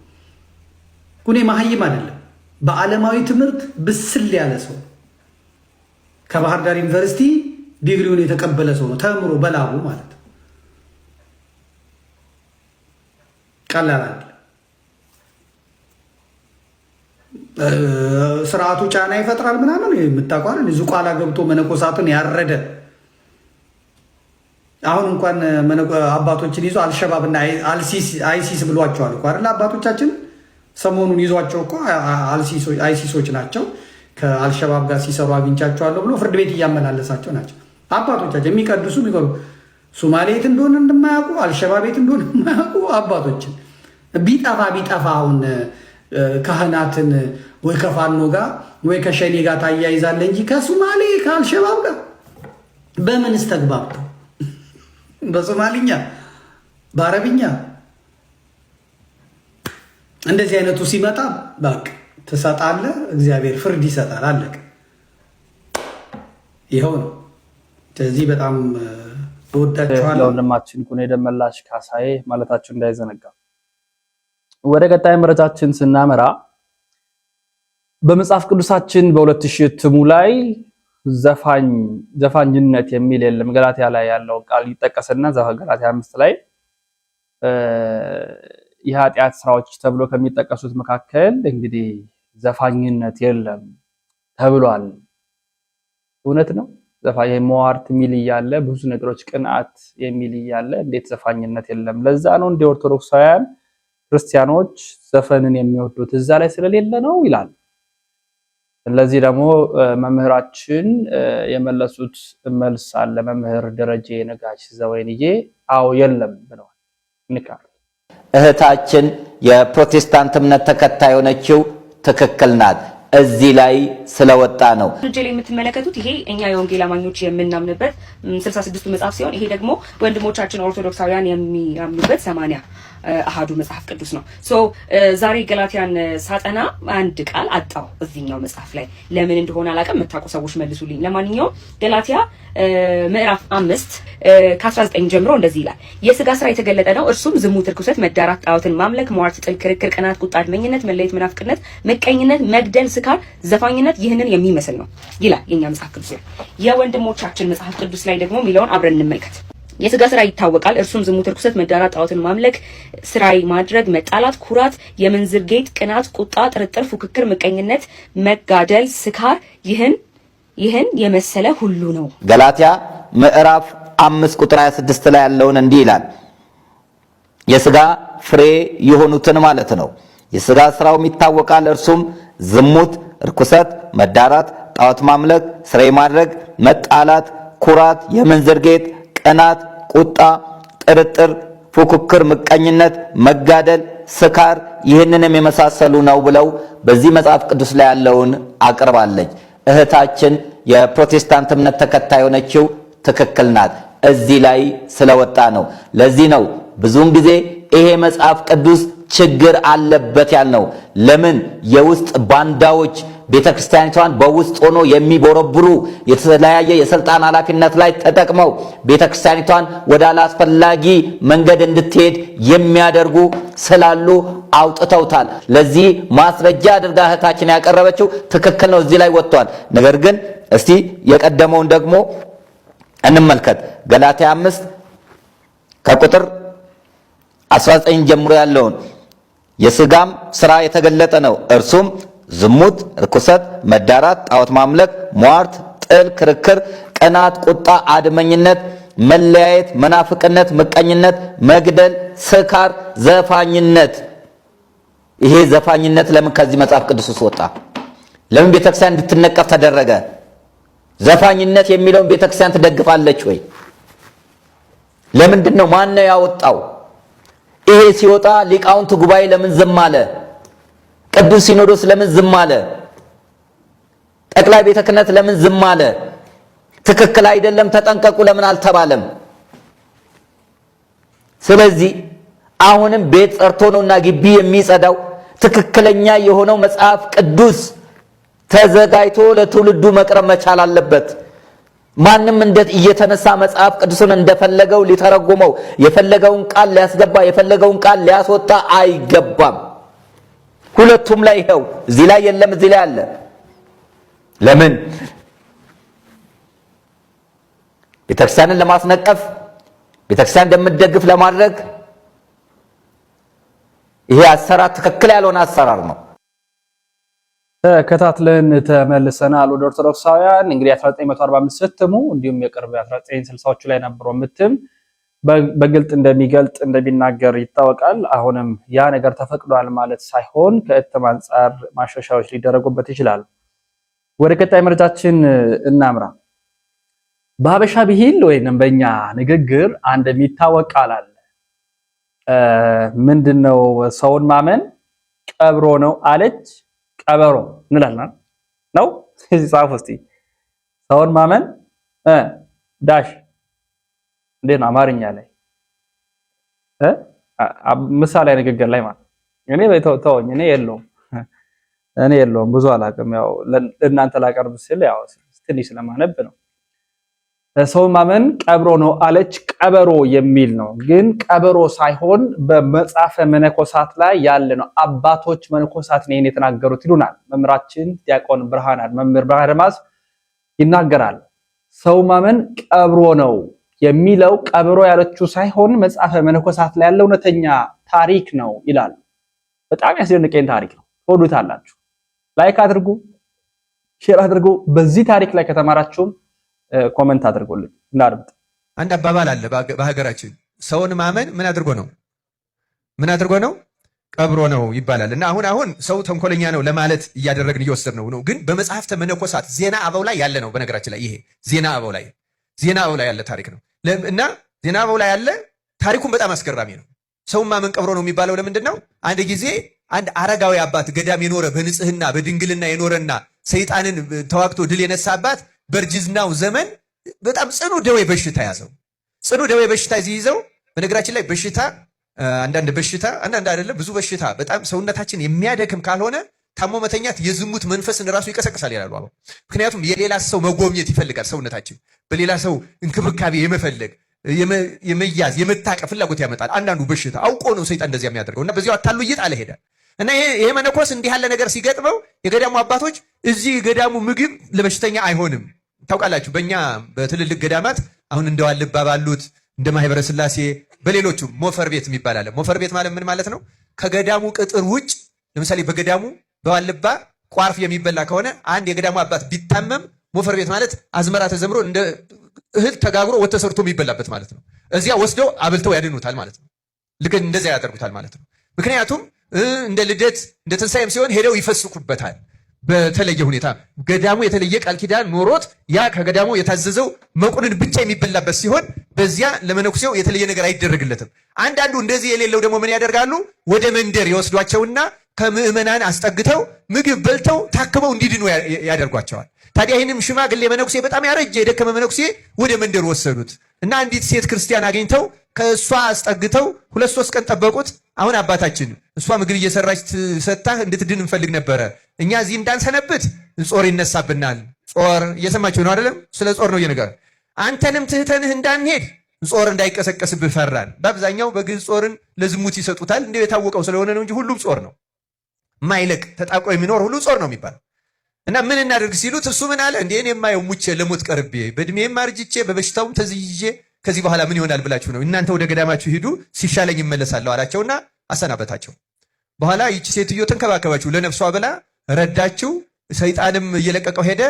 ኩኔ መሀይም አይደለም። በዓለማዊ ትምህርት ብስል ያለ ሰው ከባህር ዳር ዩኒቨርሲቲ ዲግሪውን የተቀበለ ሰው ነው። ተምሮ በላቡ ማለት ነው። ቀላል አይደለም። ስርዓቱ ጫና ይፈጥራል ምናምን የምታውቀዋል። ዝቋላ ገብቶ መነኮሳትን ያረደ አሁን እንኳን አባቶችን ይዞ አልሸባብና አይሲስ ብሏቸዋል እኮ አይደል? አባቶቻችን ሰሞኑን ይዟቸው እኮ አይሲሶች ናቸው። ከአልሸባብ ጋር ሲሰሩ አግኝቻቸዋለሁ ብሎ ፍርድ ቤት እያመላለሳቸው ናቸው። አባቶቻቸው የሚቀድሱ የሚቀሩ ሶማሌ የት እንደሆነ እንደማያውቁ አልሸባብ የት እንደሆነ የማያውቁ አባቶችን ቢጠፋ አሁን ካህናትን ወይ ከፋኖ ጋር ወይ ከሸኔ ጋር ታያይዛለ እንጂ ከሶማሌ ከአልሸባብ ጋር በምንስ ተግባብተው በሶማሊኛ በአረብኛ እንደዚህ አይነቱ ሲመጣ በቃ ትሰጣለህ፣ እግዚአብሔር ፍርድ ይሰጣል። አለቀ። ይኸው ነው። ስለዚህ በጣም ወዳችኋለሁ። ለወንድማችን ኩኔ ደመላሽ ካሳዬ ማለታችሁ እንዳይዘነጋ። ወደ ቀጣይ መረጃችን ስናመራ በመጽሐፍ ቅዱሳችን በ2000 እትሙ ላይ ዘፋኝነት የሚል የለም። ገላትያ ላይ ያለው ቃል ይጠቀስና ገላትያ 5 ላይ የኃጢአት ስራዎች ተብሎ ከሚጠቀሱት መካከል እንግዲህ ዘፋኝነት የለም ተብሏል። እውነት ነው። ዘፋኝ ሟርት የሚል እያለ ብዙ ነገሮች ቅንዓት የሚል እያለ እንዴት ዘፋኝነት የለም? ለዛ ነው እንደ ኦርቶዶክሳውያን ክርስቲያኖች ዘፈንን የሚወዱት እዛ ላይ ስለሌለ ነው ይላል። ስለዚህ ደግሞ መምህራችን የመለሱት መልስ አለ። መምህር ደረጀ ነጋሽ ዘወይንዬ አው የለም ብለዋል። ንካር እህታችን የፕሮቴስታንት እምነት ተከታይ ሆነችው ትክክል ናት። እዚህ ላይ ስለወጣ ነው ጀል የምትመለከቱት ይሄ እኛ የወንጌል አማኞች የምናምንበት 66 መጽሐፍ ሲሆን ይሄ ደግሞ ወንድሞቻችን ኦርቶዶክሳውያን የሚያምኑበት 80 አሃዱ መጽሐፍ ቅዱስ ነው። ዛሬ ገላትያን ሳጠና አንድ ቃል አጣው እዚህኛው መጽሐፍ ላይ ለምን እንደሆነ አላውቅም። መታቆ ሰዎች መልሱልኝ። ለማንኛውም ገላትያ ምዕራፍ 5 ከ19 ጀምሮ እንደዚህ ይላል። የሥጋ ስራ የተገለጠ ነው፣ እርሱም ዝሙት፣ ርኩሰት፣ መዳራት፣ ጣዖትን ማምለክ፣ ሟርት፣ ጥል፣ ክርክር፣ ቅናት፣ ቁጣ፣ አድመኝነት፣ መለየት፣ መናፍቅነት፣ ምቀኝነት፣ መግደል፣ ስካር፣ ዘፋኝነት ይህንን የሚመስል ነው ይላል የኛ መጽሐፍ ቅዱስ። የወንድሞቻችን መጽሐፍ ቅዱስ ላይ ደግሞ የሚለውን አብረን እንመልከት። የሥጋ ስራ ይታወቃል፣ እርሱም ዝሙት፣ ርኩሰት፣ መዳራት፣ ጣዖትን ማምለክ፣ ስራይ ማድረግ፣ መጣላት፣ ኩራት፣ የምንዝር ጌጥ፣ ቅናት፣ ቁጣ፣ ጥርጥር፣ ፉክክር፣ ምቀኝነት፣ መጋደል፣ ስካር ይህን የመሰለ ሁሉ ነው። ገላትያ ምዕራፍ 5 ቁጥር 26 ላይ ያለውን እንዲህ ይላል። የሥጋ ፍሬ የሆኑትን ማለት ነው። የሥጋ ስራውም ይታወቃል፣ እርሱም ዝሙት፣ ርኩሰት፣ መዳራት፣ ጣዖት ማምለክ፣ ስራይ ማድረግ፣ መጣላት፣ ኩራት፣ የምንዝር ጌጥ፣ ቅናት፣ ቁጣ፣ ጥርጥር፣ ፉክክር፣ ምቀኝነት፣ መጋደል፣ ስካር ይህንንም የመሳሰሉ ነው ብለው በዚህ መጽሐፍ ቅዱስ ላይ ያለውን አቅርባለች። እህታችን የፕሮቴስታንት እምነት ተከታይ ሆነችው ትክክል ናት። እዚህ ላይ ስለወጣ ነው። ለዚህ ነው ብዙውን ጊዜ ይሄ መጽሐፍ ቅዱስ ችግር አለበት ያልነው። ለምን የውስጥ ባንዳዎች ቤተክርስቲያኒቷን በውስጥ ሆኖ የሚቦረብሩ የተለያየ የስልጣን ኃላፊነት ላይ ተጠቅመው ቤተክርስቲያኒቷን ወደ አላስፈላጊ መንገድ እንድትሄድ የሚያደርጉ ስላሉ አውጥተውታል። ለዚህ ማስረጃ አድርጋ እህታችን ያቀረበችው ትክክል ነው፣ እዚህ ላይ ወጥቷል። ነገር ግን እስቲ የቀደመውን ደግሞ እንመልከት። ገላትያ 5 ከቁጥር 19 ጀምሮ ያለውን የሥጋም ስራ የተገለጠ ነው፣ እርሱም ዝሙት፣ ርኩሰት፣ መዳራት፣ ጣዖት ማምለክ፣ ሟርት፣ ጥል፣ ክርክር፣ ቅናት፣ ቁጣ፣ አድመኝነት፣ መለያየት፣ መናፍቅነት፣ ምቀኝነት፣ መግደል፣ ስካር፣ ዘፋኝነት። ይሄ ዘፋኝነት ለምን ከዚህ መጽሐፍ ቅዱስ ውስጥ ወጣ? ለምን ቤተክርስቲያን እንድትነቀፍ ተደረገ? ዘፋኝነት የሚለውን ቤተክርስቲያን ትደግፋለች ወይ? ለምንድን ነው? ማን ነው ያወጣው? ይሄ ሲወጣ ሊቃውንት ጉባኤ ለምን ዝም አለ? ቅዱስ ሲኖዶስ ለምን ዝም አለ? ጠቅላይ ቤተ ክህነት ለምን ዝም አለ? ትክክል አይደለም ተጠንቀቁ ለምን አልተባለም? ስለዚህ አሁንም ቤት ጸርቶ ነውና ግቢ የሚጸዳው ትክክለኛ የሆነው መጽሐፍ ቅዱስ ተዘጋጅቶ ለትውልዱ መቅረብ መቻል አለበት። ማንም እንዴት እየተነሳ መጽሐፍ ቅዱስን እንደፈለገው ሊተረጉመው የፈለገውን ቃል ሊያስገባ የፈለገውን ቃል ሊያስወጣ አይገባም። ሁለቱም ላይ ይሄው እዚህ ላይ የለም እዚህ ላይ አለ። ለምን ቤተክርስቲያንን ለማስነቀፍ ቤተክርስቲያን እንደምትደግፍ ለማድረግ ይሄ አሰራር ትክክል ያልሆነ አሰራር ነው። ተከታትለን ተመልሰናል። ወደ ኦርቶዶክሳውያን እንግዲህ 1945 እትሙ እንዲሁም የቅርብ 1960ዎቹ ላይ ነበረው ምትም በግልጥ እንደሚገልጥ እንደሚናገር ይታወቃል። አሁንም ያ ነገር ተፈቅዷል ማለት ሳይሆን ከእትም አንፃር ማሻሻያዎች ሊደረጉበት ይችላል። ወደ ቀጣይ መረጃችን እናምራ። በሀበሻ ብሂል ወይንም በእኛ ንግግር አንድ የሚታወቅ ቃል አለ። ምንድነው? ሰውን ማመን ቀብሮ ነው አለች ቀበሮ እንላለን ነው። እዚህ ጻፉ እስቲ። ሰውን ማመን ዳሽ እንዴት ነው አማርኛ ላይ ምሳሌ ንግግር ላይ ማለት እኔ ተወኝ፣ እኔ የለውም ብዙ አላውቅም። ያው ለእናንተ ላቀርብ ስል ያው ትንሽ ስለማነብ ነው። ሰውን ማመን ቀብሮ ነው አለች ቀበሮ የሚል ነው። ግን ቀበሮ ሳይሆን በመጽሐፈ መነኮሳት ላይ ያለ ነው። አባቶች መነኮሳት ነው የተናገሩት ይሉናል መምህራችን ዲያቆን ብርሃናት መምህር ብርሃነ አድማስ ይናገራል። ሰው ማመን ቀብሮ ነው የሚለው ቀበሮ ያለችው ሳይሆን መጽሐፈ መነኮሳት ላይ ያለው እውነተኛ ታሪክ ነው ይላል። በጣም ያስደንቀኝ ታሪክ ነው። ትወዱታላችሁ። ላይክ አድርጉ፣ ሼር አድርጉ። በዚህ ታሪክ ላይ ከተማራችሁም ኮሜንት አድርጉልኝ እናድምጥ። አንድ አባባል አለ በሀገራችን ሰውን ማመን ምን አድርጎ ነው ቀብሮ ነው ይባላል። እና አሁን ሰው ተንኮለኛ ነው ለማለት እያደረግን እየወሰድ ነው። ግን በመጽሐፍተ መነኮሳት ዜና አበው ላይ ያለ ነው። በነገራችን ላይ ይሄ ዜና አበው ላይ ያለ ታሪክ ነው እና ዜና አበው ላይ ያለ ታሪኩን በጣም አስገራሚ ነው። ሰውን ማመን ቀብሮ ነው የሚባለው ለምንድን ነው? አንድ ጊዜ አንድ አረጋዊ አባት ገዳም የኖረ በንጽህና በድንግልና የኖረና ሰይጣንን ተዋግቶ ድል የነሳ አባት በእርጅናው ዘመን በጣም ጽኑ ደዌ በሽታ ያዘው። ጽኑ ደዌ በሽታ ይዘው በነገራችን ላይ በሽታ አንዳንድ አይደለም ብዙ በሽታ በጣም ሰውነታችን የሚያደክም ካልሆነ ታሞ መተኛት የዝሙት መንፈስን ራሱ ይቀሰቅሳል ይላሉ አባ። ምክንያቱም የሌላ ሰው መጎብኘት ይፈልጋል ሰውነታችን በሌላ ሰው እንክብካቤ የመፈለግ የመያዝ የመታቀፍ ፍላጎት ያመጣል። አንዳንዱ በሽታ አውቆ ነው ሰይጣን እንደዚያ የሚያደርገው እና በዚያው አታሉ እየጣለ ሄዳል። እና ይሄ መነኮስ እንዲህ ያለ ነገር ሲገጥመው የገዳሙ አባቶች እዚህ ገዳሙ ምግብ ለበሽተኛ አይሆንም። ታውቃላችሁ በእኛ በትልልቅ ገዳማት አሁን እንደ ዋልባ ባሉት እንደ ማህበረ ስላሴ በሌሎቹ ሞፈር ቤት የሚባል አለ። ሞፈር ቤት ማለት ምን ማለት ነው? ከገዳሙ ቅጥር ውጭ ለምሳሌ በገዳሙ በዋልባ ቋርፍ የሚበላ ከሆነ አንድ የገዳሙ አባት ቢታመም ሞፈር ቤት ማለት አዝመራ ተዘምሮ እንደ እህል ተጋግሮ ወጥ ተሰርቶ የሚበላበት ማለት ነው። እዚያ ወስደው አብልተው ያድኑታል ማለት ነው። ልክ እንደዚያ ያደርጉታል ማለት ነው። ምክንያቱም እንደ ልደት እንደ ትንሣኤም ሲሆን ሄደው ይፈስኩበታል። በተለየ ሁኔታ ገዳሙ የተለየ ቃል ኪዳን ኖሮት ያ ከገዳሙ የታዘዘው መቁንን ብቻ የሚበላበት ሲሆን በዚያ ለመነኩሴው የተለየ ነገር አይደረግለትም። አንዳንዱ እንደዚህ የሌለው ደግሞ ምን ያደርጋሉ? ወደ መንደር ይወስዷቸውና ከምዕመናን አስጠግተው ምግብ በልተው ታክመው እንዲድኑ ያደርጓቸዋል። ታዲያ ይህንም ሽማግሌ መነኩሴ በጣም ያረጀ የደከመ መነኩሴ ወደ መንደር ወሰዱት እና አንዲት ሴት ክርስቲያን አግኝተው ከእሷ አስጠግተው 2-3 ቀን ጠበቁት። አሁን አባታችን እሷ ምግብ እየሰራች ሰጥታህ እንድትድን እንፈልግ ነበረ። እኛ እዚህ እንዳንሰነብት ጾር ይነሳብናል። ጾር እየሰማችሁ ነው አይደለም? ስለ ጾር ነው እየነገር አንተንም ትህተንህ እንዳንሄድ ጾር እንዳይቀሰቀስብህ ፈራን። በአብዛኛው በግዕዝ ጾርን ለዝሙት ይሰጡታል። እንዲሁ የታወቀው ስለሆነ ነው እንጂ ሁሉም ጾር ነው። ማይለቅ ተጣብቆ የሚኖር ሁሉ ጾር ነው የሚባለው። እና ምን እናደርግ ሲሉት እሱ ምን አለ? እንዴ እኔ የማየው ሙቼ ለሞት ቀርቤ በእድሜም አርጅቼ በበሽታውም ተዝይዤ ከዚህ በኋላ ምን ይሆናል ብላችሁ ነው? እናንተ ወደ ገዳማችሁ ሂዱ፣ ሲሻለኝ እመለሳለሁ አላቸውና አሰናበታቸው። በኋላ ይቺ ሴትዮ ተንከባከባችሁ፣ ለነፍሷ ብላ ረዳችው። ሰይጣንም እየለቀቀው ሄደ፣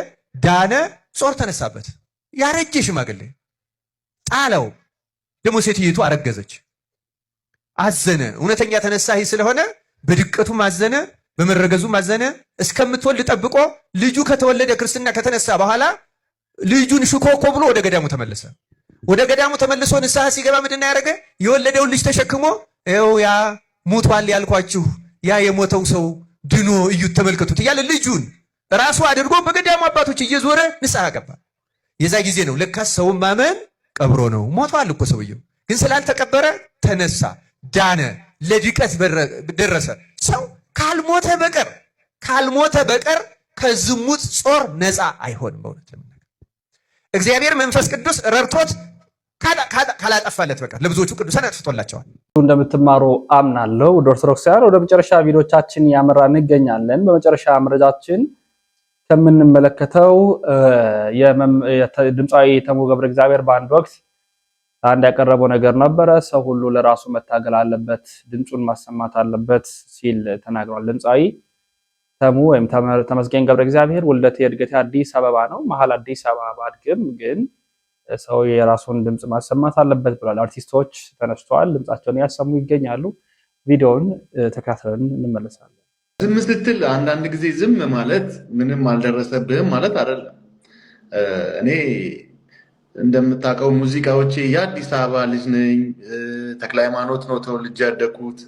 ዳነ፣ ጾር ተነሳበት። ያረጀ ሽማግሌ ጣለው። ደግሞ ሴትዮቱ አረገዘች፣ አዘነ። እውነተኛ ተነሳሂ ስለሆነ በድቀቱም አዘነ፣ በመረገዙም አዘነ። እስከምትወልድ ጠብቆ ልጁ ከተወለደ ክርስትና ከተነሳ በኋላ ልጁን ሽኮኮ ብሎ ወደ ገዳሙ ተመለሰ። ወደ ገዳሙ ተመልሶ ንስሐ ሲገባ ምንድን ያደረገ? የወለደውን ልጅ ተሸክሞ ይኸው ያ ሞቷል ያልኳችሁ ያ የሞተው ሰው ድኖ እዩት ተመልከቱት እያለ ልጁን ራሱ አድርጎ በገዳሙ አባቶች እየዞረ ንስሐ ገባ። የዛ ጊዜ ነው ለካስ ሰውን ማመን ቀብሮ ነው። ሞቷል እኮ ሰውየው፣ ግን ስላልተቀበረ ተነሳ፣ ዳነ፣ ለድቀት ደረሰ። ሰው ካልሞተ በቀር ከዝሙት ጾር ነፃ አይሆንም። በእውነት ለምናገር እግዚአብሔር መንፈስ ቅዱስ ረድቶት ካላጠፋለት በቀር ለብዙዎቹ ቅዱሳን አጥፍቶላቸዋል። እንደምትማሩ አምናለሁ። ወደ ኦርቶዶክሳውያን ወደ መጨረሻ ቪዲዮቻችን ያመራ እንገኛለን። በመጨረሻ መረጃችን ከምንመለከተው ድምፃዊ ተሙ ገብረ እግዚአብሔር በአንድ ወቅት አንድ ያቀረበው ነገር ነበረ። ሰው ሁሉ ለራሱ መታገል አለበት፣ ድምፁን ማሰማት አለበት ሲል ተናግሯል። ድምፃዊ ተሙ ወይም ተመስገን ገብረ እግዚአብሔር ውልደቴ እድገቴ አዲስ አበባ ነው። መሀል አዲስ አበባ ባድግም ግን ሰው የራሱን ድምፅ ማሰማት አለበት ብሏል። አርቲስቶች ተነስተዋል፣ ድምፃቸውን ያሰሙ ይገኛሉ። ቪዲዮውን ተከታትለን እንመለሳለን። ዝም ስትል አንዳንድ ጊዜ ዝም ማለት ምንም አልደረሰብህም ማለት አይደለም። እኔ እንደምታውቀው ሙዚቃዎቼ የአዲስ አበባ ልጅ ነኝ። ተክለ ሃይማኖት ነው ተወልጄ ያደግኩት።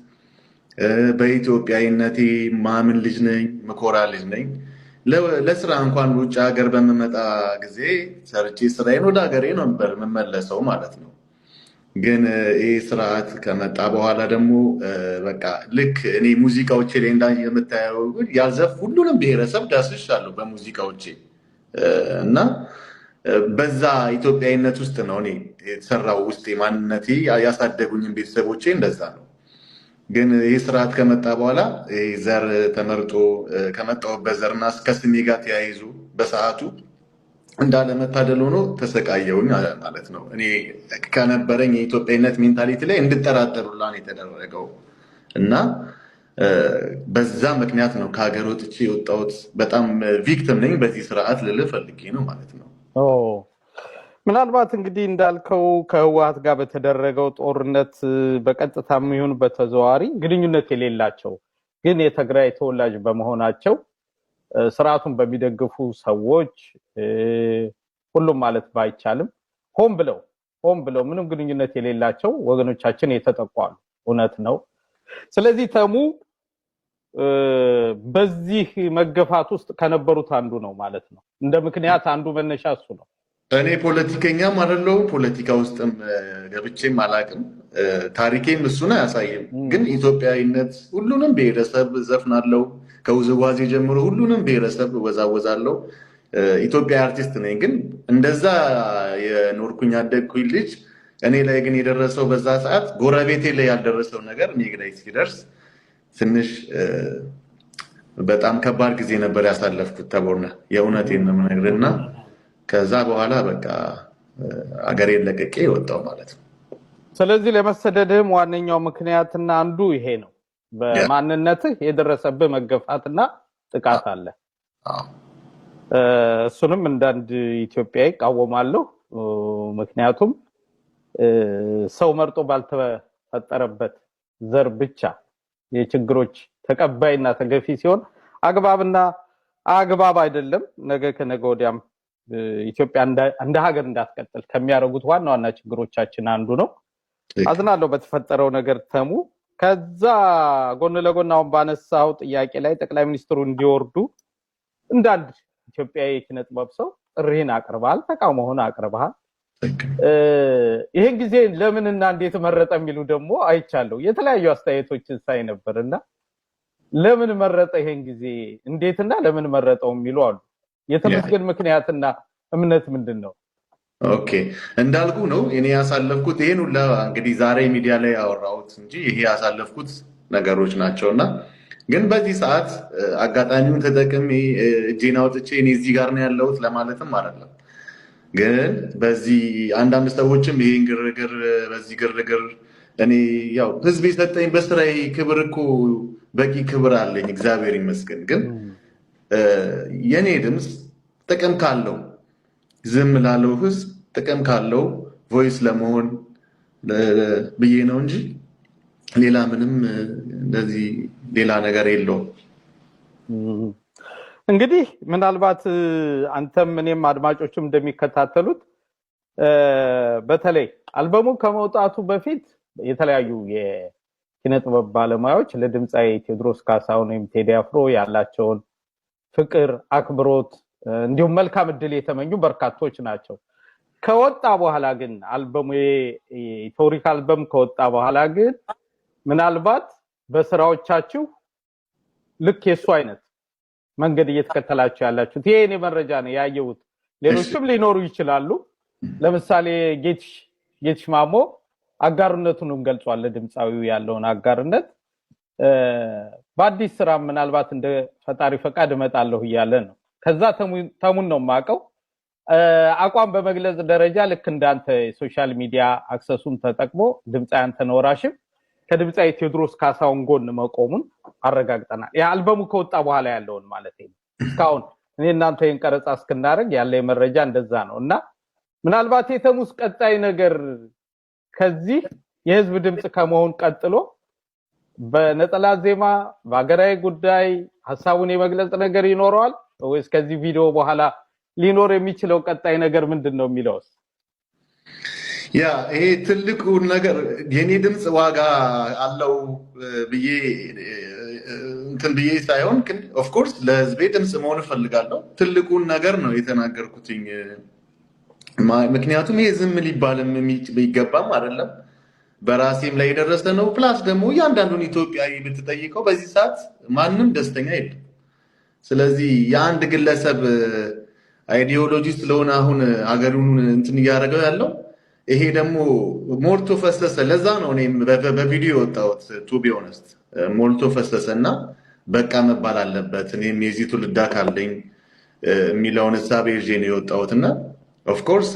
በኢትዮጵያዊነቴ ማምን ልጅ ነኝ፣ ምኮራ ልጅ ነኝ። ለስራ እንኳን ውጭ ሀገር በምመጣ ጊዜ ሰርቼ ስራዬን ወደ ሀገሬ ነበር የምመለሰው ማለት ነው። ግን ይህ ስርዓት ከመጣ በኋላ ደግሞ በቃ ልክ እኔ ሙዚቃዎቼ ላይ የምታየው ያልዘፍ ሁሉንም ብሔረሰብ ዳስሻለሁ በሙዚቃዎቼ እና በዛ ኢትዮጵያዊነት ውስጥ ነው እኔ የተሰራው ውስጥ ማንነቴ ያሳደጉኝን ቤተሰቦቼ እንደዛ ነው። ግን ይህ ስርዓት ከመጣ በኋላ ዘር ተመርጦ ከመጣሁበት ዘርና ከስሜ ጋር ተያይዞ በሰዓቱ እንዳለመታደል ሆኖ ተሰቃየውኝ ማለት ነው። እኔ ከነበረኝ የኢትዮጵያዊነት ሜንታሊቲ ላይ እንድጠራጠሩላ ነው የተደረገው እና በዛ ምክንያት ነው ከሀገር ወጥቼ የወጣሁት። በጣም ቪክቲም ነኝ በዚህ ስርዓት ልልህ ፈልጌ ነው ማለት ነው። ምናልባት እንግዲህ እንዳልከው ከህወሓት ጋር በተደረገው ጦርነት በቀጥታም ይሁን በተዘዋዋሪ ግንኙነት የሌላቸው ግን የትግራይ ተወላጅ በመሆናቸው ስርዓቱን በሚደግፉ ሰዎች ሁሉም ማለት ባይቻልም ሆን ብለው ምንም ግንኙነት የሌላቸው ወገኖቻችን የተጠቋሉ እውነት ነው። ስለዚህ ተሙ በዚህ መገፋት ውስጥ ከነበሩት አንዱ ነው ማለት ነው። እንደ ምክንያት አንዱ መነሻ እሱ ነው። እኔ ፖለቲከኛም አይደለሁም፣ ፖለቲካ ውስጥም ገብቼም አላውቅም። ታሪኬም እሱን አያሳይም። ግን ኢትዮጵያዊነት ሁሉንም ብሔረሰብ ዘፍናለሁ፣ ከውዝዋዜ ጀምሮ ሁሉንም ብሔረሰብ እወዛወዛለሁ። ኢትዮጵያ አርቲስት ነኝ። ግን እንደዛ የኖርኩኝ ያደግኩኝ ልጅ እኔ ላይ ግን የደረሰው በዛ ሰዓት ጎረቤቴ ላይ ያልደረሰው ነገር እኔ ላይ ሲደርስ ትንሽ በጣም ከባድ ጊዜ ነበር ያሳለፍኩት። ተቦርነ የእውነቴን ነው የምነግርህና ከዛ በኋላ በቃ አገሬን ለቅቄ ወጣው ማለት ነው። ስለዚህ ለመሰደድህም ዋነኛው ምክንያትና አንዱ ይሄ ነው። በማንነትህ የደረሰብህ መገፋትና ጥቃት አለ። እሱንም እንዳንድ ኢትዮጵያዊ ቃወማለሁ። ምክንያቱም ሰው መርጦ ባልተፈጠረበት ዘር ብቻ የችግሮች ተቀባይና ተገፊ ሲሆን አግባብና አግባብ አይደለም። ነገ ከነገ ወዲያም ኢትዮጵያ እንደ ሀገር እንዳትቀጥል ከሚያደርጉት ዋና ዋና ችግሮቻችን አንዱ ነው። አዝናለሁ በተፈጠረው ነገር ተሙ። ከዛ ጎን ለጎን አሁን ባነሳው ጥያቄ ላይ ጠቅላይ ሚኒስትሩ እንዲወርዱ እንዳንድ ኢትዮጵያዊ የኪነ ጥበብ ሰው ጥሪህን አቅርበሃል፣ ተቃውሞህን አቅርበሃል። ይሄን ጊዜ ለምንና እንዴት መረጠ የሚሉ ደግሞ አይቻለሁ። የተለያዩ አስተያየቶችን ሳይ ነበርና ለምን መረጠ ይሄን ጊዜ እንዴትና ለምን መረጠው የሚሉ አሉ። የተመስገን ምክንያትና እምነት ምንድነው? ኦኬ እንዳልኩ ነው እኔ ያሳለፍኩት ይሄን ሁላ እንግዲህ ዛሬ ሚዲያ ላይ ያወራሁት እንጂ ይሄ ያሳለፍኩት ነገሮች ናቸውና ግን በዚህ ሰዓት አጋጣሚውን ተጠቅሜ እጄን አውጥቼ እኔ እዚህ ጋር ነው ያለሁት ለማለትም አይደለም። ግን በዚህ አንዳንድ ሰዎችም ይሄን ግርግር በዚህ ግርግር እኔ ያው ህዝብ የሰጠኝ በስራዬ ክብር እኮ በቂ ክብር አለኝ እግዚአብሔር ይመስገን። ግን የኔ ድምፅ ጥቅም ካለው ዝም ላለው ህዝብ ጥቅም ካለው ቮይስ ለመሆን ብዬ ነው እንጂ ሌላ ምንም እንደዚህ ሌላ ነገር የለውም። እንግዲህ ምናልባት አንተም እኔም አድማጮችም እንደሚከታተሉት በተለይ አልበሙ ከመውጣቱ በፊት የተለያዩ የኪነ ጥበብ ባለሙያዎች ለድምፃዊ ቴዎድሮስ ካሳሁን ወይም ቴዲ አፍሮ ያላቸውን ፍቅር፣ አክብሮት እንዲሁም መልካም እድል የተመኙ በርካቶች ናቸው። ከወጣ በኋላ ግን አልበሙ የታሪክ አልበም ከወጣ በኋላ ግን ምናልባት በስራዎቻችሁ ልክ የሱ አይነት መንገድ እየተከተላችሁ ያላችሁት ይሄ እኔ መረጃ ነው ያየሁት። ሌሎችም ሊኖሩ ይችላሉ። ለምሳሌ ጌትሽ ማሞ አጋርነቱንም ገልጿል። ለድምፃዊው ያለውን አጋርነት በአዲስ ስራ ምናልባት እንደ ፈጣሪ ፈቃድ እመጣለሁ እያለ ነው። ከዛ ተሙን ነው የማውቀው አቋም በመግለጽ ደረጃ ልክ እንዳንተ የሶሻል ሚዲያ አክሰሱን ተጠቅሞ ድምፃዊ አንተነህ ወራሽም ከድምፃዊ ቴዎድሮስ ካሳሁን ጎን መቆሙን አረጋግጠናል። ያ አልበሙ ከወጣ በኋላ ያለውን ማለት ነው። እስካሁን እኔ እናንተ ይሄን ቀረጻ እስክናደርግ ያለ መረጃ እንደዛ ነው እና ምናልባት የተሙስ ቀጣይ ነገር ከዚህ የህዝብ ድምጽ ከመሆን ቀጥሎ በነጠላ ዜማ በአገራዊ ጉዳይ ሀሳቡን የመግለጽ ነገር ይኖረዋል ወይስ ከዚህ ቪዲዮ በኋላ ሊኖር የሚችለው ቀጣይ ነገር ምንድነው የሚለውስ? ያ ይሄ ትልቁ ነገር የኔ ድምጽ ዋጋ አለው ብዬ እንትን ብዬ ሳይሆን ግን ኦፍ ኮርስ ለህዝቤ ድምጽ መሆን እፈልጋለሁ። ትልቁን ነገር ነው የተናገርኩትኝ። ምክንያቱም ይሄ ዝም ሊባልም የሚገባም አይደለም፣ በራሴም ላይ የደረሰ ነው። ፕላስ ደግሞ እያንዳንዱን ኢትዮጵያዊ ብትጠይቀው በዚህ ሰዓት ማንም ደስተኛ የለም። ስለዚህ የአንድ ግለሰብ አይዲዮሎጂ ስለሆነ አሁን ሀገሩን እንትን እያደረገው ያለው ይሄ ደግሞ ሞልቶ ፈሰሰ። ለዛ ነው እኔም በቪዲዮ የወጣሁት ቱ ቢ ኦነስት ሞልቶ ፈሰሰ እና በቃ መባል አለበት እኔም የዚህ ትውልድ አካል ነኝ የሚለውን እሳቤ ይዤ ነው የወጣሁት እና ኦፍ ኮርስ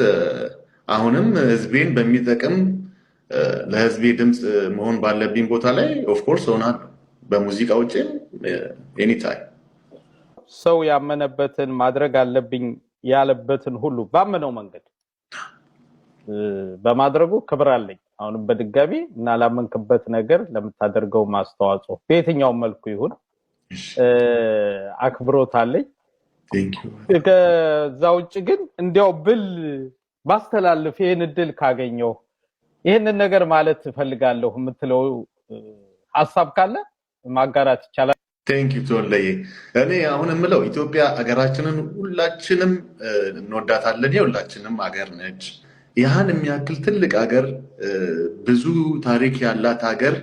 አሁንም ህዝቤን በሚጠቅም ለህዝቤ ድምፅ መሆን ባለብኝ ቦታ ላይ ኦፍ ኮርስ ሆናለሁ። በሙዚቃ ውጪ ኤኒ ታይም ሰው ያመነበትን ማድረግ አለብኝ ያለበትን ሁሉ ባመነው መንገድ በማድረጉ ክብር አለኝ። አሁንም በድጋሚ እና ላመንክበት ነገር ለምታደርገው ማስተዋጽኦ በየትኛው መልኩ ይሁን አክብሮት አለኝ። ከዛ ውጭ ግን እንዲያው ብል ባስተላልፍ ይሄን እድል ካገኘው ይሄንን ነገር ማለት ፈልጋለሁ የምትለው ሐሳብ ካለ ማጋራት ይቻላል? ቴንክ ዩ ቶለይ። እኔ አሁን የምለው ኢትዮጵያ ሀገራችንን ሁላችንም እንወዳታለን። የሁላችንም ሀገር ነች። ያን የሚያክል ትልቅ ሀገር፣ ብዙ ታሪክ ያላት ሀገር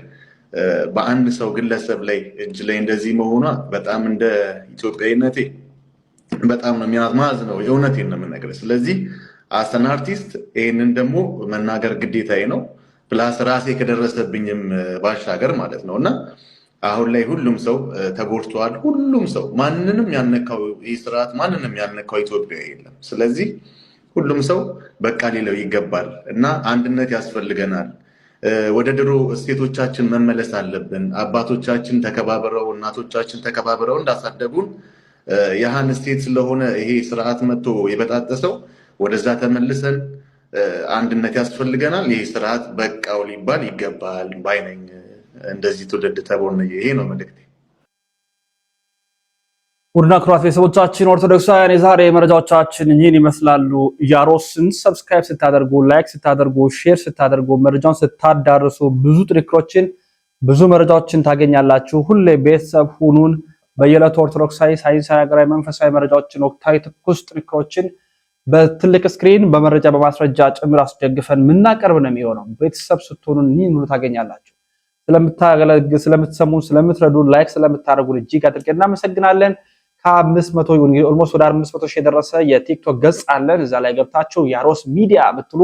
በአንድ ሰው ግለሰብ ላይ እጅ ላይ እንደዚህ መሆኗ በጣም እንደ ኢትዮጵያዊነቴ በጣም ነው የሚያማዝ ነው። የእውነቴን ነው የምነግርህ። ስለዚህ አሰን አርቲስት ይህንን ደግሞ መናገር ግዴታዬ ነው። ፕላስ ራሴ ከደረሰብኝም ባሻገር ማለት ነው እና አሁን ላይ ሁሉም ሰው ተጎድቷል። ሁሉም ሰው ማንንም ያነካው ይህ ስርዓት ማንንም ያነካው ኢትዮጵያ የለም። ስለዚህ ሁሉም ሰው በቃ ሊለው ይገባል እና አንድነት ያስፈልገናል። ወደ ድሮ እሴቶቻችን መመለስ አለብን። አባቶቻችን ተከባብረው እናቶቻችን ተከባብረው እንዳሳደጉን ያህን እሴት ስለሆነ ይሄ ስርዓት መጥቶ የበጣጠሰው ወደዛ ተመልሰን አንድነት ያስፈልገናል። ይሄ ስርዓት በቃው ሊባል ይገባል ባይነኝ። እንደዚህ ትውልድ ተቦነ። ይሄ ነው መልእክቴ። ውድና ክቡራት ቤተሰቦቻችን ኦርቶዶክሳውያን የዛሬ መረጃዎቻችን ይህን ይመስላሉ። ያሮስን ሰብስክራይብ ስታደርጉ፣ ላይክ ስታደርጉ፣ ሼር ስታደርጉ፣ መረጃውን ስታዳርሱ ብዙ ጥንክሮችን ብዙ መረጃዎችን ታገኛላችሁ። ሁሌ ቤተሰብ ሁኑን። በየዕለቱ ኦርቶዶክሳዊ፣ ሳይንሳዊ፣ ሀገራዊ፣ መንፈሳዊ መረጃዎችን፣ ወቅታዊ ትኩስ ጥንክሮችን በትልቅ ስክሪን በመረጃ በማስረጃ ጭምር አስደግፈን ምናቀርብ ነው የሚሆነው። ቤተሰብ ስትሆኑን ይህን ሁሉ ታገኛላችሁ። ስለምትሰሙን፣ ስለምትረዱን፣ ላይክ ስለምታደርጉን እጅግ አድርገን እናመሰግናለን። ከ500 ኦልሞስት ወደ 500 ሺህ የደረሰ የቲክቶክ ገጽ አለን። እዛ ላይ ገብታችሁ ያሮስ ሚዲያ ብትሉ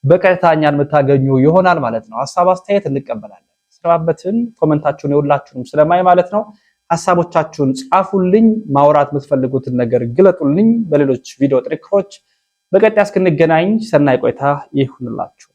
በቀጥታ እኛን የምታገኙ ይሆናል ማለት ነው። ሀሳብ አስተያየት እንቀበላለን። ስራበትን ኮሜንታችሁን የሁላችሁንም ስለማይ ማለት ነው። ሐሳቦቻችሁን ጻፉልኝ። ማውራት የምትፈልጉትን ነገር ግለጡልኝ። በሌሎች ቪዲዮ ጥንክሮች በቀጣይ እስክንገናኝ ሰናይ ቆይታ ይሁንላችሁ።